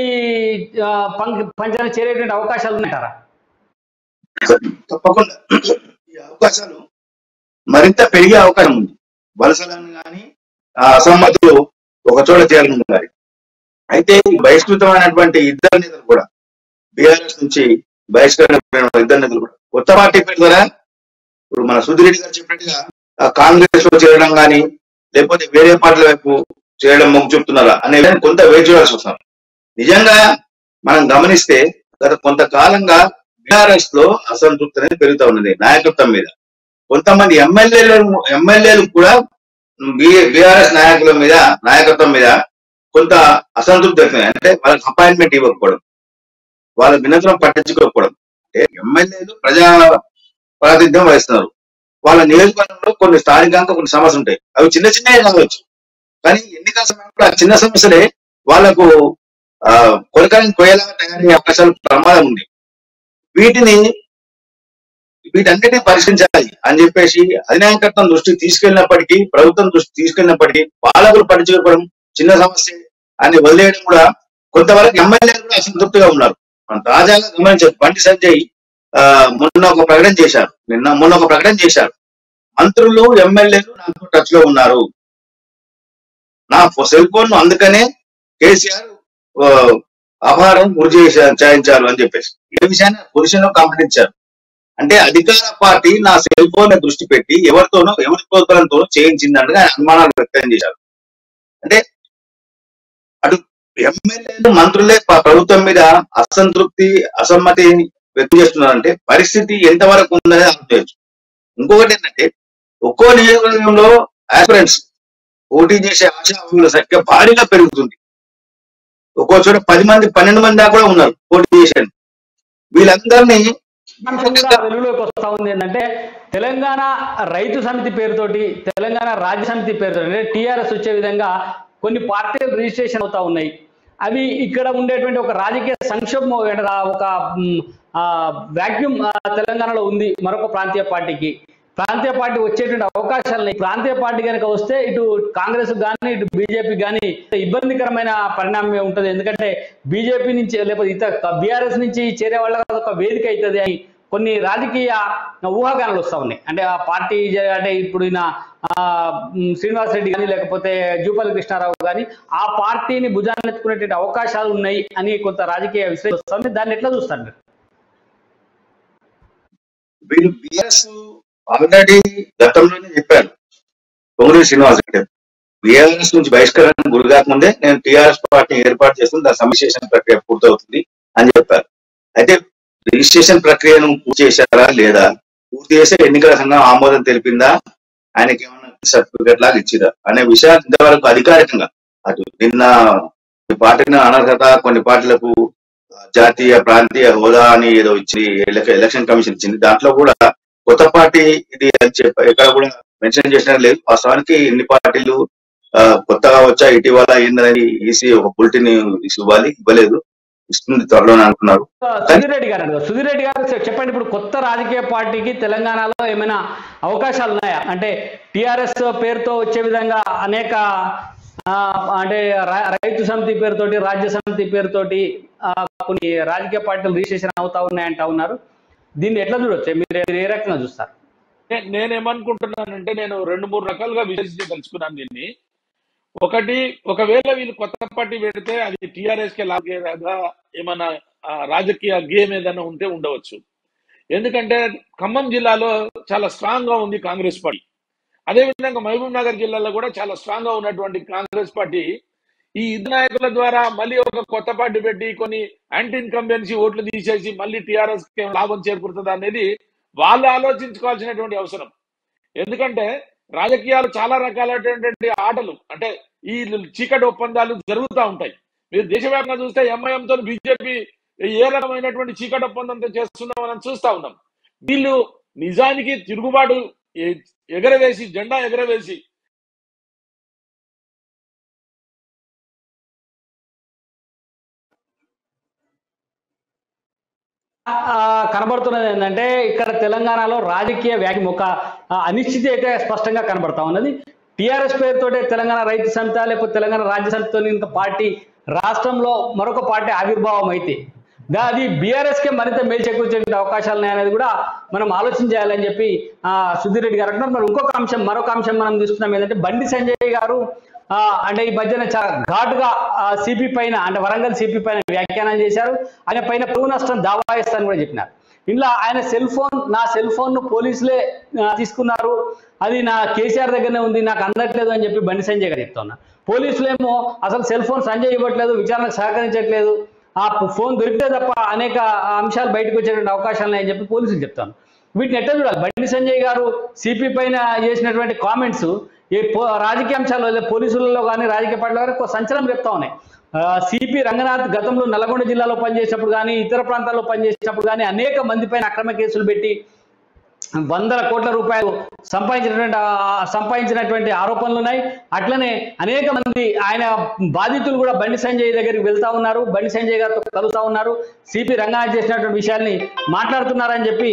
పంచన చేరేటువంటి అవకాశాలు ఉన్నాయంటారా? తప్పకుండా ఈ అవకాశాలు మరింత పెరిగే అవకాశం ఉంది. వలసలను కానీ అసమ్మతులు ఒక చోట చేయాలని. అయితే బహిష్కృతమైనటువంటి ఇద్దరు నేతలు కూడా, బీఆర్ఎస్ నుంచి బహిష్కరణ ఇద్దరు నేతలు కూడా కొత్త పార్టీ పెడతారా? ఇప్పుడు మన సుధీరెడ్డి గారు చెప్పినట్టుగా కాంగ్రెస్ లో చేరడం కానీ, లేకపోతే వేరే పార్టీల వైపు చేయడం మొగ్గు చూపుతున్నారా అనే కొంత వేచి చూడాల్సి వస్తున్నారు. నిజంగా మనం గమనిస్తే గత కొంతకాలంగా బీఆర్ఎస్ లో అసంతృప్తి అనేది పెరుగుతా ఉన్నది నాయకత్వం మీద. కొంతమంది ఎమ్మెల్యేలు కూడా బీఆర్ఎస్ నాయకత్వం మీద కొంత అసంతృప్తి అవుతుంది. అంటే వాళ్ళకి అపాయింట్మెంట్ ఇవ్వకపోవడం, వాళ్ళ వినతులను పట్టించుకోకపోవడం. అంటే ఎమ్మెల్యేలు ప్రజా ప్రాతినిధ్యం వహిస్తున్నారు. వాళ్ళ నియోజకవర్గంలో కొన్ని స్థానికంగా కొన్ని సమస్యలు ఉంటాయి, అవి చిన్న చిన్నవి కావచ్చు, కానీ ఎన్నికల సమయంలో ఆ చిన్న సమస్యలే వాళ్లకు కొలకలను కోయేలాగా తయారయ్యే అవకాశాలు ప్రమాదం ఉంది. వీటన్నిటిని పరిష్కరించాలి అని చెప్పేసి అధినాయకత్వం దృష్టికి తీసుకెళ్ళినప్పటికీ, ప్రభుత్వం దృష్టికి తీసుకెళ్ళినప్పటికీ పాలకులు పట్టించుకోవడం చిన్న సమస్య అని వదిలేయడం కూడా కొంతవరకు ఎమ్మెల్యేలు కూడా అసంతృప్తిగా ఉన్నారు. మనం తాజాగా గమనించారు, బండి సంజయ్ మొన్న ఒక ప్రకటన చేశారు. మంత్రులు ఎమ్మెల్యేలు నాకు టచ్ లో ఉన్నారు, నా సెల్ ఫోన్ అందుకనే కేసీఆర్ అపహారం గురి చేయించారు అని చెప్పేసి ఏ విషయాన్ని పురుషులను కంప్లైంట్. అంటే అధికార పార్టీ నా సెల్ ఫోన్ దృష్టి పెట్టి ఎవరి ప్రోత్సాహంతోనో చేయించిందంటే ఆయన అనుమానాలు వ్యక్తం చేశారు. అంటే అటు ఎమ్మెల్యేలు మంత్రులే ప్రభుత్వం మీద అసమ్మతి వ్యక్తం చేస్తున్నారంటే పరిస్థితి ఎంతవరకు ఉందనేది ఆలోచించవచ్చు. ఇంకొకటి ఏంటంటే ఒక్కో నియోజకవర్గంలో ఆస్పిరెంట్స్ పోటీ చేసే ఆశావాహుల సంఖ్య భారీగా పెరుగుతుంది. ఒక్కో చోట 10 మంది 12 మంది దాకా కూడా ఉన్నారు పోటీ చేసేది. వీళ్ళందరినీ వెలుగులోకి వస్తా ఉంది ఏంటంటే తెలంగాణ రైతు సమితి పేరుతోటి, తెలంగాణ రాజ్య సమితి పేరుతోటి అంటే టీఆర్ఎస్ వచ్చే విధంగా కొన్ని పార్టీలు రిజిస్ట్రేషన్ అవుతా ఉన్నాయి. అవి ఇక్కడ ఉండేటువంటి ఒక రాజకీయ సంక్షోభం, ఒక వాక్యూమ్ తెలంగాణలో ఉంది. మరొక ప్రాంతీయ పార్టీ వచ్చేటువంటి అవకాశాలని, ప్రాంతీయ పార్టీ కనుక వస్తే ఇటు కాంగ్రెస్ కానీ ఇటు బీజేపీ కానీ ఇబ్బందికరమైన పరిణామం ఉంటుంది. ఎందుకంటే బీజేపీ నుంచి లేకపోతే ఇతర బీఆర్ఎస్ నుంచి చేరే వాళ్ళకి ఒక వేదిక అవుతుంది అని కొన్ని రాజకీయ ఊహాగానాలు వస్తూ ఉన్నాయి. అంటే ఆ పార్టీ అంటే ఇప్పుడు శ్రీనివాస్ రెడ్డి కానీ లేకపోతే జూపల్లి కృష్ణారావు కానీ ఆ పార్టీని భుజాన్నెత్తుకునేటువంటి అవకాశాలు ఉన్నాయి అని కొంత రాజకీయ విశ్లేషణ వస్తుంది. దాన్ని ఎట్లా చూస్తారు మీరు? వీళ్ళు బీఆర్ఎస్ ఆల్రెడీ గతంలోనే చెప్పారు, పొంగులేటి శ్రీనివాస్ రెడ్డి బీఆర్ఎస్ నుంచి బహిష్కరణ గురికాకముందే నేను టీఆర్ఎస్ పార్టీని ఏర్పాటు చేస్తుంది, దాని సమిక్షేషన్ ప్రక్రియ పూర్తవుతుంది అని చెప్పారు. అయితే రిజిస్ట్రేషన్ ప్రక్రియను పూర్తి చేశారా లేదా, పూర్తి చేసే ఎన్నికల సంఘం ఆమోదం తెలిపిందా, ఆయనకి ఏమైనా సర్టిఫికెట్ లాగా ఇచ్చిదా అనే విషయాలు ఇంతవరకు అధికారికంగా అటు నిన్న పార్టీని అనర్హత, కొన్ని పార్టీలకు జాతీయ ప్రాంతీయ హోదా అని ఏదో ఇచ్చి ఎలక్షన్ కమిషన్ ఇచ్చింది. దాంట్లో కూడా కొత్త పార్టీ ఇది అని చెప్పి ఎక్కడ కూడా మెన్షన్ చేసిన లేదు. వాస్తవానికి ఎన్ని పార్టీలు కొత్తగా వచ్చా ఇటీవల ఏందని ఈసీ ఒక బులెటిన్ ఇవ్వలేదు, ఇస్తుంది త్వరలోనే అంటున్నారు. సుధీర్ రెడ్డి గారు చెప్పండి, ఇప్పుడు కొత్త రాజకీయ పార్టీకి తెలంగాణలో ఏమైనా అవకాశాలు ఉన్నాయా? అంటే టిఆర్ఎస్ పేరుతో వచ్చే విధంగా అనేక అంటే రైతు సమితి పేరుతోటి, రాజ్య సమితి పేరుతోటి కొన్ని రాజకీయ పార్టీలు రిజిస్ట్రేషన్ అవుతా ఉన్నాయంటా ఉన్నారు. దీన్ని ఎట్లా చూడొచ్చు, మీరు ఏ రకంగా చూస్తారు? నేనేమనుకుంటున్నానంటే నేను 2-3 రకాలుగా విశ్లేషించదలుచుకున్నాను దీన్ని. ఒకటి, ఒకవేళ వీళ్ళు కొత్త పార్టీ పెడితే అది టీఆర్ఎస్ కి లాగేలాగా ఏమన్నా రాజకీయ గేమ్ ఏదైనా ఉంటే ఉండవచ్చు. ఎందుకంటే ఖమ్మం జిల్లాలో చాలా స్ట్రాంగ్ గా ఉంది కాంగ్రెస్ పార్టీ. అదేవిధంగా మహబూబ్ నగర్ జిల్లాలో కూడా చాలా స్ట్రాంగ్ గా ఉన్నటువంటి కాంగ్రెస్ పార్టీ ఈ ఇద్దరు నాయకుల ద్వారా మళ్ళీ ఒక కొత్త పార్టీ పెట్టి కొన్ని యాంటీ ఇన్కంబెన్సీ ఓట్లు తీసేసి మళ్ళీ టీఆర్ఎస్ కి లాభం చేకూరుతుంది అనేది వాళ్ళు ఆలోచించుకోవాల్సినటువంటి అవసరం. ఎందుకంటే రాజకీయాలు చాలా రకాలైనటువంటి ఆటలు, అంటే ఈ చీకటి ఒప్పందాలు జరుగుతూ ఉంటాయి. మీరు దేశవ్యాప్తంగా చూస్తే ఎంఐఎంతో బీజేపీ ఏ రకమైనటువంటి చీకటి ఒప్పందంతో చేస్తున్నాం మనం చూస్తా ఉన్నాం. వీళ్ళు నిజానికి తిరుగుబాటు ఎగరవేసి, జెండా ఎగరవేసి కనబడుతున్నది ఏంటంటే ఇక్కడ తెలంగాణలో రాజకీయ వ్యాఖ్య ఒక అనిశ్చితి అయితే స్పష్టంగా కనబడతా ఉన్నది. టీఆర్ఎస్ పేరుతోటే తెలంగాణ రైతు సమితి లేకపోతే తెలంగాణ రాజ్య సమితితో ఇంకా పార్టీ రాష్ట్రంలో మరొక పార్టీ ఆవిర్భావం అయితే అది బీఆర్ఎస్ కే మరింత మేలు చేకూర్చే అవకాశాలు ఉన్నాయనేది కూడా మనం ఆలోచన చేయాలని చెప్పి సుధీర్ రెడ్డి గారు అంటున్నారు. మరి మరొక అంశం మనం చూస్తున్నాం ఏంటంటే బండి సంజయ్ గారు అంటే ఈ మధ్యన చాలా ఘాటుగా సిపి పైన, అంటే వరంగల్ సిపి పైన వ్యాఖ్యానం చేశారు. ఆయన పైన పరువు నష్టం దావా ఇస్తారని కూడా చెప్పినారు. ఇంట్లో ఆయన నా సెల్ ఫోన్ ను పోలీసులే తీసుకున్నారు, అది నా కేసీఆర్ దగ్గరనే ఉంది, నాకు అందట్లేదు అని చెప్పి బండి సంజయ్ గారు చెప్తున్నారు. పోలీసులేమో అసలు సెల్ ఫోన్ సంజయ్ ఇవ్వట్లేదు, విచారణకు సహకరించట్లేదు, ఆ ఫోన్ దొరికితే తప్ప అనేక అంశాలు బయటకు వచ్చేటువంటి అవకాశాలు ఉన్నాయని చెప్పి పోలీసులు చెప్తాను. వీటిని ఎట్లా చూడాలి? బండి సంజయ్ గారు సిపి పైన చేసినటువంటి కామెంట్స్ రాజకీయ అంశాల్లో పోలీసులలో కానీ రాజకీయ పార్టీలో కానీ సంచలనం చెప్తా ఉన్నాయి. సిపి రంగనాథ్ గతంలో నల్గొండ జిల్లాలో పనిచేసినప్పుడు కానీ ఇతర ప్రాంతాల్లో పనిచేసినప్పుడు కానీ అనేక మంది పైన అక్రమ కేసులు పెట్టి వందల కోట్ల రూపాయలు సంపాదించినటువంటి ఆరోపణలు ఉన్నాయి. అట్లనే అనేక మంది ఆయన బాధితులు కూడా బండి సంజయ్ దగ్గరికి వెళ్తా ఉన్నారు, బండి సంజయ్ గారితో కలుస్తా ఉన్నారు, సిపి రంగనాథ్ చేసినటువంటి విషయాల్ని మాట్లాడుతున్నారని చెప్పి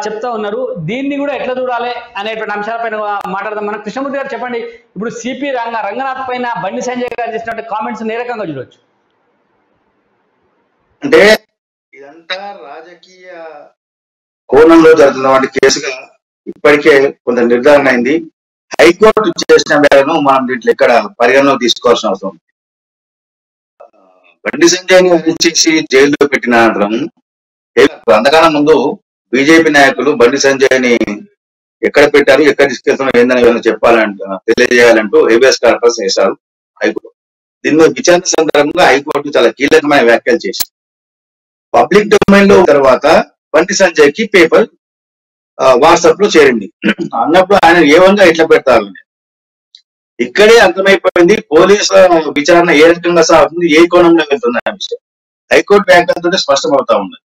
చెప్తా ఉన్నారు. దీన్ని కూడా ఎట్లా చూడాలి అనేటువంటి అంశాలపైన మాట్లాడదాం. మన కృష్ణమూర్తి గారు చెప్పండి, ఇప్పుడు సిపి రంగనాథ్ పైన బండి సంజయ్ గారు చేసినటువంటి కామెంట్స్ ఏ రకంగా చూడవచ్చు? అంటే ఇదంతా రాజకీయ కోణంలో జరుగుతున్నటువంటి కేసుగా ఇప్పటికే కొంత నిర్ధారణ అయింది. హైకోర్టు చేసిన మేరకు మనం దీంట్లో ఇక్కడ పరిగణలో తీసుకోవాల్సిన అవసరం ఉంది. బండి సంజయ్ని అరెస్ట్ చేసి జైల్లో పెట్టిన అనంతరం అంతకాలం ముందు బీజేపీ నాయకులు బండి సంజయ్ని ఎక్కడ పెట్టారు, ఎక్కడ తీసుకెళ్తున్నారు ఏందని తెలియజేయాలంటూ హేబియస్ కార్పస్ వేశారు హైకోర్టు. దీనిలో విచారణ సందర్భంగా హైకోర్టు చాలా కీలకమైన వ్యాఖ్యలు చేసింది. పబ్లిక్ డొమైన్ లో తర్వాత బండి సంజయ్ కి పేపర్ వాట్సాప్ లో చేరింది అన్నప్పుడు ఆయన ఏవంగా ఎట్లా పెడతారు ఇక్కడే అర్థమైపోయింది పోలీసుల విచారణ ఏ రకంగా సాగుతుంది, ఏ కోణంలో వెళ్తుంది అనే విషయం హైకోర్టు వ్యాఖ్యలతో స్పష్టమవుతా ఉంది.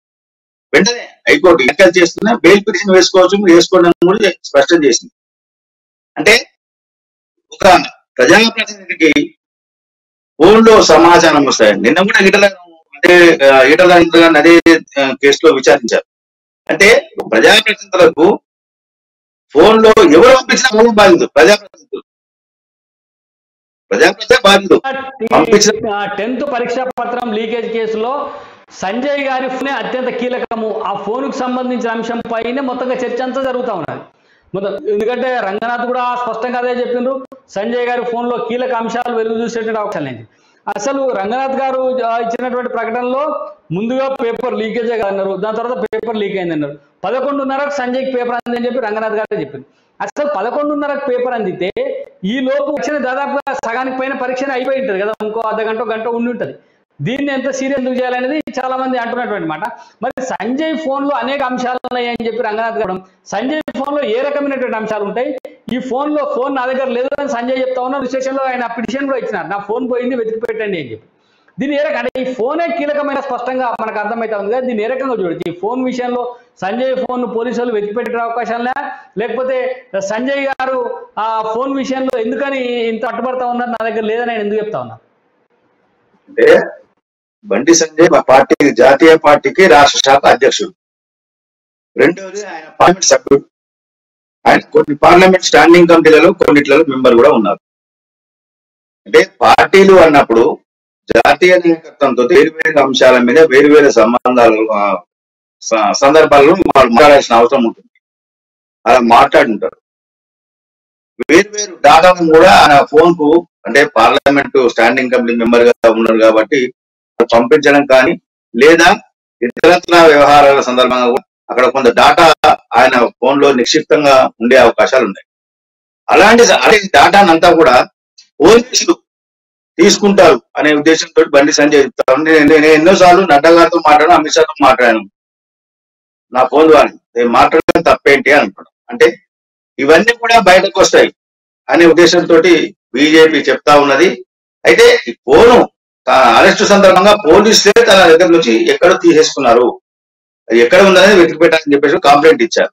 వెంటనే హైకోర్టు వ్యాఖ్యలు చేస్తున్నా బెయిల్ పిటిషన్ వేసుకోవచ్చు, వేసుకోండి కూడా స్పష్టం చేసింది. అంటే ఒక ప్రజాప్రతినిధికి ఫోన్ లో సమాచారం వస్తాయి. నిన్న కూడా ఈటల అదే కేసులో విచారించారు. అంటే ప్రజాప్రతినిధులకు ఫోన్ లో ఎవరు పంపించినా మూలం బాధితులు ప్రజాప్రతినిధులు బాధితులు పంపించిన 10th పరీక్షా పత్రం లీకేజ్ కేసులో సంజయ్ గారి ఫోనే అత్యంత కీలకము. ఆ ఫోన్ కు సంబంధించిన అంశం పైనే మొత్తంగా చర్చ అంతా జరుగుతూ ఉన్నది మొత్తం. ఎందుకంటే రంగనాథ్ కూడా స్పష్టంగా అదే చెప్పిండ్రు, సంజయ్ గారి ఫోన్ లో కీలక అంశాలు వెలుగు చూసేటువంటి అవకాశం లేదు. అసలు రంగనాథ్ గారు ఇచ్చినటువంటి ప్రకటనలో ముందుగా పేపర్ లీకేజ్ అన్నారు, దాని తర్వాత పేపర్ లీక్ అయింది అన్నారు. 11:30కు సంజయ్కి పేపర్ అందని చెప్పి రంగనాథ్ గారే చెప్పింది. అసలు 11:30కు పేపర్ అందితే ఈ లోపు వచ్చిన దాదాపుగా సగానికి పైన పరీక్ష అయిపోయి ఉంటుంది కదా, ఇంకో అర్ధగంట గంట ఉండి ఉంటుంది. దీన్ని ఎంత సీరియస్ ఎందుకు చేయాలనేది చాలా మంది అంటున్నటువంటి మాట. మరి సంజయ్ ఫోన్ లో అనేక అంశాలు ఉన్నాయని చెప్పి రంగనాథ్ గారు, సంజయ్ ఫోన్ లో ఏ రకమైనటువంటి అంశాలు ఉంటాయి? ఈ ఫోన్ నా దగ్గర లేదు అని సంజయ్ చెప్తా ఉన్నారు. స్టేషన్లో ఆయన పిటిషన్ కూడా ఇచ్చినారు, నా ఫోన్ పోయింది వెతికి పెట్టండి అని చెప్పి. దీన్ని ఏ రకంగా, అంటే ఈ ఫోనే కీలకమైన స్పష్టంగా మనకు అర్థమవుతా ఉంది కదా, దీన్ని ఏ రకంగా చూడొచ్చు? ఈ ఫోన్ విషయంలో సంజయ్ ఫోన్ పోలీసులు వెతికి పెట్టే అవకాశాలే, లేకపోతే సంజయ్ గారు ఆ ఫోన్ విషయంలో ఎందుకని ఇంత అడ్డుపడతా ఉన్నారు, నా దగ్గర లేదని ఆయన ఎందుకు చెప్తా ఉన్నారు? అంటే బండి సంజయ్ మా పార్టీ జాతీయ పార్టీకి రాష్ట్ర శాఖ అధ్యక్షుడు, రెండోది ఆయన పార్లమెంట్ సభ్యుడు, ఆయన కొన్ని పార్లమెంట్ స్టాండింగ్ కమిటీలలో కొన్నిట్లలో మెంబర్ కూడా ఉన్నారు. అంటే పార్టీలు అన్నప్పుడు జాతీయ నాయకత్వంతో వేరువేరు అంశాల మీద వేరువేరు సందర్భాల్లో వాళ్ళు మాట్లాడాల్సిన అవసరం ఉంటుంది. అలా మాట్లాడుంటారు. వేరువేరు డాటాను కూడా ఆయన ఫోన్ కు, అంటే పార్లమెంట్ స్టాండింగ్ కమిటీ మెంబర్ గా ఉన్నారు కాబట్టి పంపించడం కానీ, లేదా ఇతరత్ర వ్యవహారాల సందర్భంగా అక్కడ కొంత డాటా ఆయన ఫోన్ లో నిక్షిప్తంగా ఉండే అవకాశాలు ఉన్నాయి. అలాంటి డాటానంతా కూడా పోలీసులు తీసుకుంటారు అనే ఉద్దేశంతో బండి సంజయ్ చెప్తారు. నేను ఎన్నోసార్లు నడ్డా గారితో మాట్లాడాను, అమిత్ షాతో మాట్లాడాను, నా ఫోన్ ద్వారా నేను మాట్లాడడం తప్పేంటి అనుకుంటాను. అంటే ఇవన్నీ కూడా బయటకు వస్తాయి అనే ఉద్దేశంతో బీజేపీ చెప్తా ఉన్నది. అయితే ఈ ఫోను అరెస్టు సందర్భంగా పోలీసులే తన దగ్గర నుంచి ఎక్కడో తీసేసుకున్నారు, అది ఎక్కడ ఉందనేది వెతికి పెట్టాలని చెప్పేసి కంప్లైంట్ ఇచ్చారు.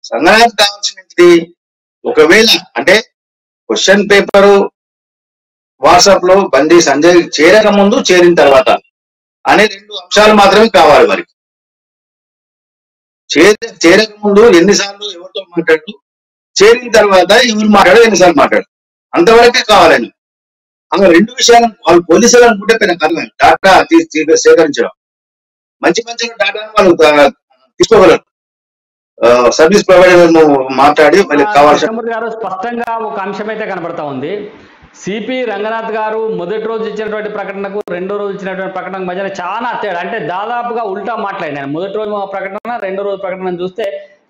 సంఘానికి కావాల్సింది ఒకవేళ అంటే క్వశ్చన్ పేపరు వాట్సాప్ లో బండి సంజయ్ చేరక ముందు, చేరిన తర్వాత అనే 2 అంశాలు మాత్రమే కావాలి. వారికి చేరక ముందు ఎన్నిసార్లు ఎవరితో మాట్లాడు, చేరిన తర్వాత ఎవరు మాట్లాడు, ఎన్నిసార్లు మాట్లాడు, అంతవరకే కావాలని. అలా 2 విషయాలు వాళ్ళు పోలీసులు అనుకుంటే పెద్ద కాదు. డాటా సేకరించడం, మంచి డాటాను వాళ్ళు తీసుకోగలరు. సర్వీస్ ప్రొవైడర్ మాట్లాడి వాళ్ళకి కావాల్సిన గారు స్పష్టంగా ఒక అంశం అయితే కనబడతా ఉంది. సిపి రంగనాథ్ గారు మొదటి రోజు ఇచ్చినటువంటి ప్రకటనకు రెండో రోజు ఇచ్చినటువంటి ప్రకటనకు మధ్యన చాలా తేడా, అంటే దాదాపుగా ఉల్టా మాట్లాడినాను. మొదటి రోజు ప్రకటన, రెండో రోజు ప్రకటన చూస్తే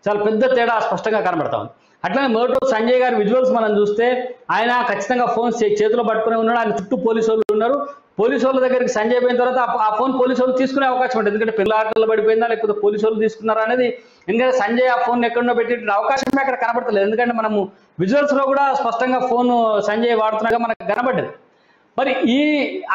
చాలా పెద్ద తేడా స్పష్టంగా కనబడతా ఉంది. అట్లనే మొదటి రోజు సంజయ్ గారి విజువల్స్ మనం చూస్తే ఆయన ఖచ్చితంగా ఫోన్ చేతిలో పట్టుకునే ఉన్నాడు, ఆయన చుట్టూ పోలీసు వాళ్ళు ఉన్నారు. పోలీసు వాళ్ళ దగ్గరికి సంజయ్ పోయిన తర్వాత ఆ ఫోన్ పోలీసు వాళ్ళు తీసుకునే అవకాశం ఉంటుంది. ఎందుకంటే పిల్లల ఆటల్లో పడిపోయిందా లేకపోతే పోలీసు వాళ్ళు తీసుకున్నారా అనేది, ఎందుకంటే సంజయ్ ఆ ఫోన్ ఎక్కడో పెట్టే అవకాశమే అక్కడ కనబడతలేదు. ఎందుకంటే మనము విజువల్స్ లో కూడా స్పష్టంగా ఫోన్ సంజయ్ వాడుతున్నాగా మనకు కనబడ్డది. మరి ఈ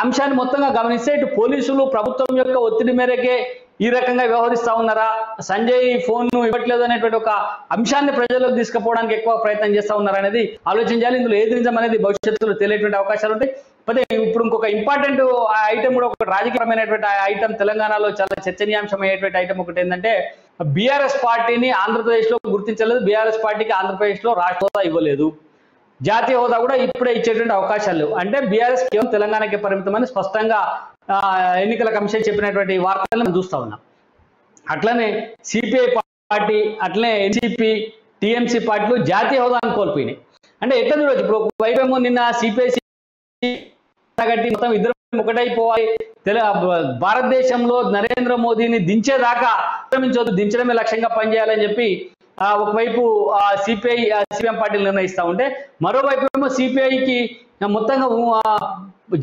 అంశాన్ని మొత్తంగా గమనిస్తే ఇటు పోలీసులు ప్రభుత్వం యొక్క ఒత్తిడి మేరకే ఈ రకంగా వ్యవహరిస్తా ఉన్నారా, సంజయ్ ఫోన్ ఇవ్వట్లేదు అనేటువంటి ఒక అంశాన్ని ప్రజల్లోకి తీసుకుపోవడానికి ఎక్కువ ప్రయత్నం చేస్తా ఉన్నారా అనేది ఆలోచించాలి. ఇందులో ఏది నిజం అనేది భవిష్యత్తులో తెలియటువంటి అవకాశాలు ఉంటాయి. అయితే ఇప్పుడు ఇంకొక ఇంపార్టెంట్ ఐటమ్ కూడా ఒక రాజకీయపరమైనటువంటి ఐటమ్ తెలంగాణలో చాలా చర్చనీయాంశం అయ్యేటువంటి ఐటమ్ ఒకటి ఏంటంటే బీఆర్ఎస్ పార్టీని ఆంధ్రప్రదేశ్ లో గుర్తించలేదు, బీఆర్ఎస్ పార్టీకి ఆంధ్రప్రదేశ్ లో రాష్ట్ర హోదా ఇవ్వలేదు, జాతీయ హోదా కూడా ఇప్పుడే ఇచ్చేటువంటి అవకాశాలు లేవు. అంటే బీఆర్ఎస్ కేవలం తెలంగాణకే పరిమితమని స్పష్టంగా ఎన్నికల కమిషన్ చెప్పినటువంటి వార్తలను మనం చూస్తా ఉన్నాం. అట్లనే సిపిఐ పార్టీ, అట్లనే ఎన్సిపి, టిఎంసి పార్టీలు జాతీయ హోదాను కోల్పోయినాయి. అంటే ఎట్లా చూడవచ్చు, ఇప్పుడు వైపేమో నిన్న సిపిఐ మొత్తం ఇద్దరు ఒకటైపోవాలి, భారతదేశంలో నరేంద్ర మోదీని దించేదాకా దించడమే లక్ష్యంగా పనిచేయాలని చెప్పి ఒకవైపు సిపిఎం పార్టీలు నిర్ణయిస్తూ ఉంటే, మరోవైపు ఏమో సిపిఐకి మొత్తంగా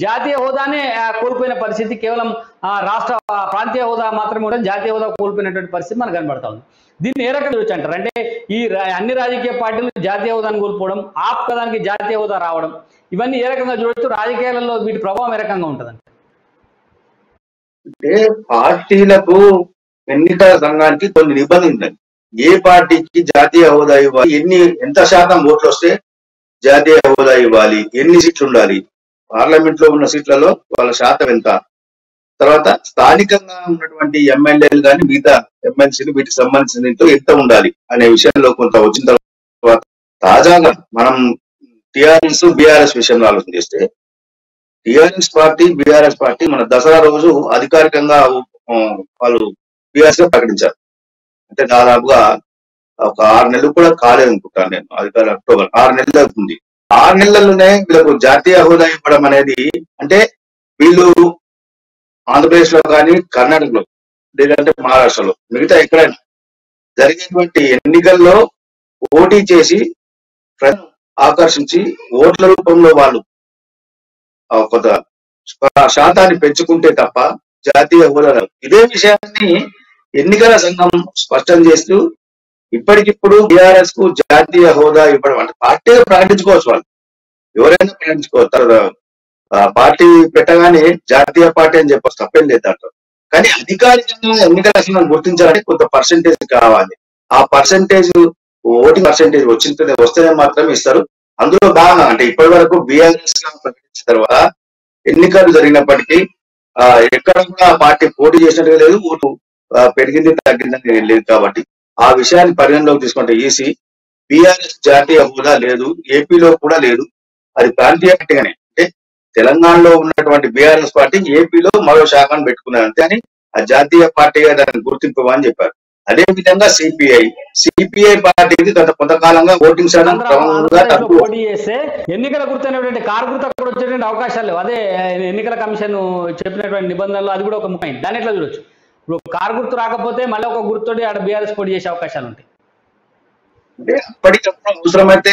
జాతీయ హోదానే కోల్పోయిన పరిస్థితి, కేవలం రాష్ట్ర ప్రాంతీయ హోదా మాత్రమే కూడా జాతీయ హోదా కోల్పోయినటువంటి పరిస్థితి మనకు కనబడతా ఉంది. దీన్ని ఏ రకంగా చూసి అంటారు అంటే ఈ అన్ని రాజకీయ పార్టీలు జాతీయ హోదాను కోల్పోవడం, ఆపదానికి జాతీయ హోదా రావడం, ఇవన్నీ ఏ రకంగా చూడొచ్చు, రాజకీయాలలో వీటి ప్రభావం ఏ రకంగా ఉంటుందండి? అంటే పార్టీలకు ఎన్నికల సంఘానికి కొన్ని నిబంధనలు ఉన్నాయి. ఏ పార్టీకి జాతీయ హోదా ఇవ్వాలి, ఎంత శాతం ఓట్లు వస్తే జాతీయ హోదా ఇవ్వాలి, ఎన్ని సీట్లు ఉండాలి, పార్లమెంట్ లో ఉన్న సీట్లలో వాళ్ళ శాతం ఎంత, తర్వాత స్థానికంగా ఉన్నటువంటి ఎమ్మెల్యేలు కానీ మిగతా ఎమ్మెల్సీలు వీటికి సంబంధించిన ఎంత ఉండాలి అనే విషయంలో కొంత వచ్చిన తర్వాత తాజాగా మనం టిఆర్ఎస్ బీఆర్ఎస్ విషయంలో ఆలోచన చేస్తే, టిఆర్ఎస్ పార్టీ బీఆర్ఎస్ పార్టీ మన దసరా రోజు అధికారికంగా వాళ్ళు బీఆర్ఎస్ గా ప్రకటించారు. అంటే దాదాపుగా ఒక 6 నెలలు కూడా కాలేదు అనుకుంటాను నేను, అధికార అక్టోబర్ 6 నెలల దాకా ఉంది. 6 నెలల్లోనే వీళ్ళకు జాతీయ హోదా ఇవ్వడం అనేది, అంటే వీళ్ళు ఆంధ్రప్రదేశ్ లో కానీ కర్ణాటకలో లేదంటే మహారాష్ట్రలో మిగతా ఎక్కడైనా జరిగినటువంటి ఎన్నికల్లో పోటీ చేసి ఆకర్షించి ఓట్ల రూపంలో వాళ్ళు కొంత శాతాన్ని పెంచుకుంటే తప్ప జాతీయ హోదా. ఇదే విషయాన్ని ఎన్నికల సంఘం స్పష్టం చేస్తూ ఇప్పటికిప్పుడు బీఆర్ఎస్ కు జాతీయ హోదా ఇవ్వడం అంటే పార్టీగా ప్రకటించుకోవచ్చు, వాళ్ళు ఎవరైనా ప్రకటించుకోవచ్చు, పార్టీ పెట్టగానే జాతీయ పార్టీ అని చెప్పచ్చు, తప్పేం లేదు అంటారు. కానీ అధికారికంగా ఎన్నికల సంఘం గుర్తించాలంటే కొంత పర్సెంటేజ్ కావాలి. ఆ పర్సెంటేజ్ ఓటింగ్ పర్సెంటేజ్ వస్తేనే మాత్రమే ఇస్తారు. అందులో బాగా అంటే ఇప్పటి వరకు బీఆర్ఎస్ ప్రకటించిన తర్వాత ఎన్నికలు జరిగినప్పటికీ ఎక్కడ కూడా పార్టీ పోటీ చేసినట్టుగా లేదు, ఓటు పెరిగింది తగ్గిందని లేదు. కాబట్టి ఆ విషయాన్ని పరిగణలోకి తీసుకుంటే ఈసీ బీఆర్ఎస్ జాతీయ హోదా లేదు, ఏపీలో కూడా లేదు, అది ప్రాంతీయ పార్టీగానే. అంటే తెలంగాణలో ఉన్నటువంటి బీఆర్ఎస్ పార్టీ ఏపీలో మరో శాఖను పెట్టుకున్నారు అంతే అని ఆ జాతీయ పార్టీగా దాన్ని గుర్తింపు అని చెప్పారు. అదే విధంగా సిపిఐ పార్టీకి గత కొంతకాలంగా ఓటింగ్ శాతం పోటీ చేస్తే ఎన్నికల గుర్తైనటువంటి కారు గుర్తు అక్కడ వచ్చేటువంటి అవకాశాలు లేవు. అదే ఎన్నికల కమిషన్ చెప్పినటువంటి నిబంధనలు అది కూడా ఒక ముఖ్యమైనది. దాన్ని ఎట్లా చూడొచ్చు, ఇప్పుడు కారు గుర్తు రాకపోతే మళ్ళీ ఒక గుర్తుతోటి ఆడ బీఆర్ఎస్ పోటీ చేసే అవకాశాలు ఉంటాయి. అంటే అప్పటికప్పుడు అవసరమైతే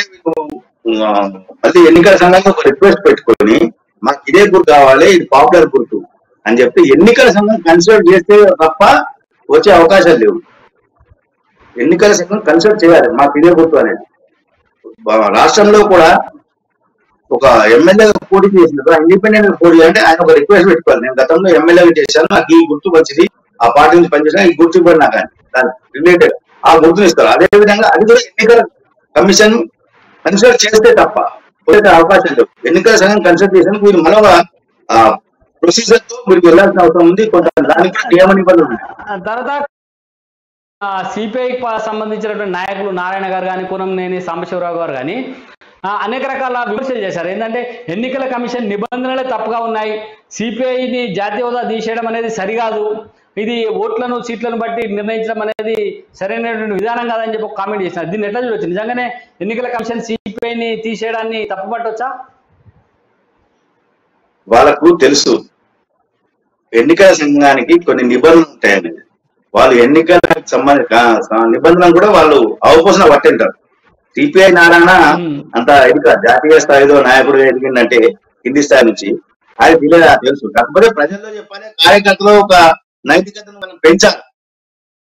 మళ్ళీ ఎన్నికల సంఘానికి ఒక రిక్వెస్ట్ పెట్టుకొని మాకు ఇదే గుర్తు కావాలి, ఇది పాపులర్ గుర్తు అని చెప్పి ఎన్నికల సంఘం కన్సిడర్ చేస్తే తప్ప వచ్చే అవకాశాలు లేవు. ఎన్నికల సంఘం కన్సిడర్ చేయాలి మాకు ఇదే గుర్తు అనేది. రాష్ట్రంలో కూడా ఒక ఎమ్మెల్యే పోటీ చేసినప్పుడు ఇండిపెండెంట్ పోటీ అంటే ఆయన ఒక రిక్వెస్ట్ పెట్టుకోవాలి, నేను గతంలో ఎమ్మెల్యేగా చేశాను, నాకు ఈ గుర్తు వచ్చింది, ఆ పార్టీ నుంచి పనిచేసిన ఈ గుర్తు ఇవ్వడినా కానీ దాని రిలేటెడ్ ఆ గుర్తులు ఇస్తారు. అదే విధంగా అది కూడా ఎన్నికల కమిషన్ కన్సిడర్ చేస్తే తప్ప వచ్చే అవకాశం లేవు. ఎన్నికల సంఘం కన్సిడర్ చేసిన మీరు మరొక ప్రొసీజర్ తో మీరు వెళ్ళాల్సిన అవసరం ఉంది. కొంత దానికి కూడా నియమ నిబంధనలు ఉన్నాయి. తర్వాత సిపిఐకి సంబంధించినటువంటి నాయకులు నారాయణ గారు కానీ, కూనంనేని సాంబశివరావు గారు కానీ అనేక రకాల విమర్శలు చేశారు. ఏంటంటే ఎన్నికల కమిషన్ నిబంధనలే తప్పుగా ఉన్నాయి, సిపిఐని జాతీయ హోదా తీసేయడం అనేది సరికాదు, ఇది ఓట్లను సీట్లను బట్టి నిర్ణయించడం అనేది సరైనటువంటి విధానం కాదని చెప్పి ఒక కామెంట్ చేసినారు. దీన్ని ఎట్లా చూడొచ్చు? నిజంగానే ఎన్నికల కమిషన్ సిపిఐని తీసేయడాన్ని తప్పుపట్టవచ్చా? వాళ్ళకు తెలుసు ఎన్నికల సంఘానికి కొన్ని నిబంధనలు ఉంటాయని, వాళ్ళు ఎన్నికలకు సంబంధించిన నిబంధనలు కూడా వాళ్ళు అవపోసన పట్టింటారు. సిపిఐ నారాయణ అంత ఎన్నిక జాతీయ స్థాయిలో నాయకుడు ఎదిగిందంటే కింది స్థాయి నుంచి అది తెలియదా తెలుసు. కాకపోతే ప్రజల్లో చెప్పాలి, కార్యకర్తలో ఒక నైతికతను మనం పెంచాలి.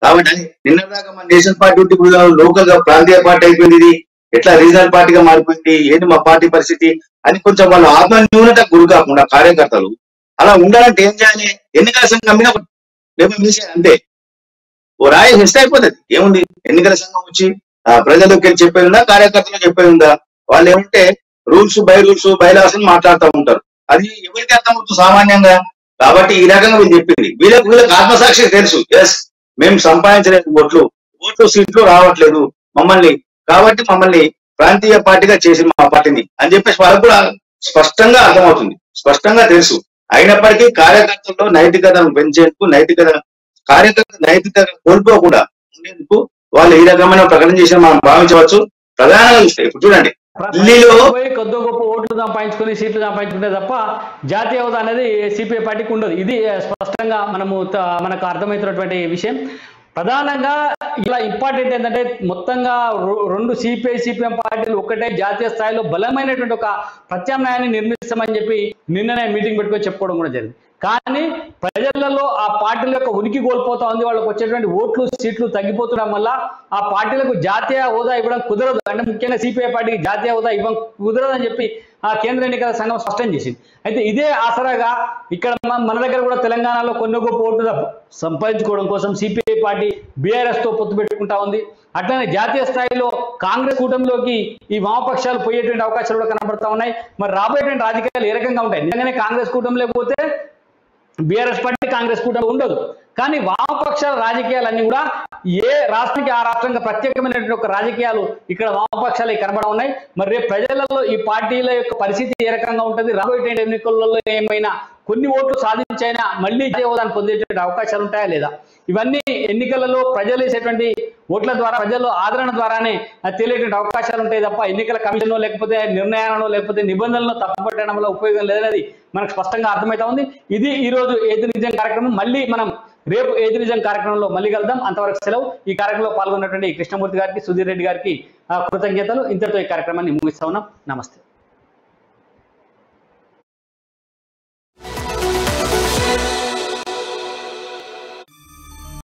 కాబట్టి అది నిన్నదాకా మన నేషనల్ పార్టీ ఉంటే ఇప్పుడు లోకల్ గా ప్రాంతీయ పార్టీ అయిపోయింది, ఇది ఎట్లా రీజనల్ పార్టీగా మారిపోయింది, ఏంటి మా పార్టీ పరిస్థితి అని కొంచెం వాళ్ళు ఆత్మ న్యూనత గురి కాకుండా కార్యకర్తలు అలా ఉండాలంటే ఏం చేయాలి? ఎన్నికల సంఘం మీద అంతే ఓ రాయి మిస్ అయిపోతుంది. ఏముంది, ఎన్నికల సంఘం వచ్చి ప్రజలకు వెళ్ళి చెప్పేది ఉందా, కార్యకర్తలు చెప్పేది ఉందా? వాళ్ళు ఏమంటే రూల్స్ బై లాస్ అని మాట్లాడుతూ ఉంటారు. అది ఎవరికి అర్థమవుతుంది సామాన్యంగా? కాబట్టి ఈ రకంగా వీళ్ళు చెప్పింది, వీళ్ళకి ఆత్మసాక్షి తెలుసు, ఎస్ మేము సంపాదించలేదు ఓట్లు సీట్లు రావట్లేదు కాబట్టి మమ్మల్ని ప్రాంతీయ పార్టీగా చేసి మా పార్టీని అని చెప్పేసి వాళ్ళకు కూడా స్పష్టంగా అర్థమవుతుంది, స్పష్టంగా తెలుసు. అయినప్పటికీ కార్యకర్తల్లో నైతికతను పెంచేందుకు, కార్యకర్త నైతికత కోల్పోకుండా ఉండేందుకు వాళ్ళు ఈ రకమైన ప్రకటన చేసిన మనం భావించవచ్చు. ప్రధానంగా చూస్తే ఇప్పుడు చూడండి, ఢిల్లీలో కొద్ది గొప్ప ఓట్లు సంపాదించుకుని సీట్లు సంపాదించుకుంటే తప్ప జాతీయ హోదా అనేది సిపిఐ పార్టీకి ఉండదు. ఇది స్పష్టంగా మనకు అర్థమవుతున్నటువంటి విషయం. ప్రధానంగా ఇలా ఇంపార్టెంట్ ఏంటంటే మొత్తంగా రెండు సిపిఎం పార్టీలు ఒక్కటే జాతీయ స్థాయిలో బలమైనటువంటి ఒక ప్రత్యామ్నాయాన్ని నిర్మిస్తామని చెప్పి నిన్ననే మీటింగ్ పెట్టుకొని చెప్పుకోవడం కూడా జరిగింది. కానీ ప్రజలలో ఆ పార్టీల యొక్క ఉనికి కోల్పోతా ఉంది. వాళ్ళకి వచ్చేటువంటి ఓట్లు సీట్లు తగ్గిపోతుండడం వల్ల ఆ పార్టీలకు జాతీయ హోదా ఇవ్వడం కుదరదు. అంటే ముఖ్యంగా సిపిఐ పార్టీకి జాతీయ హోదా ఇవ్వడం కుదరదని చెప్పి ఆ కేంద్ర ఎన్నికల సంఘం స్పష్టం చేసింది. అయితే ఇదే ఆసరాగా ఇక్కడ మన దగ్గర కూడా తెలంగాణలో కొన్ని గొప్ప ఓట్లు సంపాదించుకోవడం కోసం సిపిఐ పార్టీ బీఆర్ఎస్ తో పొత్తు పెట్టుకుంటా ఉంది. అట్లనే జాతీయ స్థాయిలో కాంగ్రెస్ కూటమిలోకి ఈ వామపక్షాలు పోయేటువంటి అవకాశాలు కూడా కనబడతా ఉన్నాయి. మరి రాబోయేటువంటి రాజకీయాలు ఏ రకంగా ఉంటాయి? నిజంగానే కాంగ్రెస్ కూటమిలో పోతే బీఆర్ఎస్ పార్టీ కాంగ్రెస్ కూటమి ఉండదు. కానీ వామపక్షాల రాజకీయాలన్నీ కూడా ఏ రాష్ట్రానికి ఆ రాష్ట్రంగా ప్రత్యేకమైనటువంటి ఒక రాజకీయాలు ఇక్కడ వామపక్షాలు కనబడ ఉన్నాయి. మరి రేపు ప్రజలలో ఈ పార్టీల యొక్క పరిస్థితి ఏ రకంగా ఉంటుంది? రాబోయే ఎన్నికలలో ఏమైనా కొన్ని ఓట్లు సాధించైనా మళ్ళీ హోదాను పొందేటువంటి అవకాశాలు ఉంటాయా లేదా? ఇవన్నీ ఎన్నికలలో ప్రజలు వేసేటువంటి ఓట్ల ద్వారా, ప్రజల్లో ఆదరణ ద్వారానే తెలియటువంటి అవకాశాలు ఉంటాయి తప్ప ఎన్నికల కమిషన్ లేకపోతే నిర్ణయాలను లేకపోతే నిబంధనలను తప్పుపట్టడంలో ఉపయోగం లేదనేది మనకు స్పష్టంగా అర్థమవుతా ఉంది. ఇది ఈ రోజు ఏది నిజం కార్యక్రమం. మళ్ళీ మనం రేపు ఏది నిజం కార్యక్రమంలో మళ్ళీ కలుద్దాం. అంతవరకు సెలవు. ఈ కార్యక్రమంలో పాల్గొన్నటువంటి కృష్ణమూర్తి గారికి, సుధీర్ రెడ్డి గారికి కృతజ్ఞతలు. ఇంతటితో ఈ కార్యక్రమాన్ని ముగిస్తా ఉన్నాం. నమస్తే.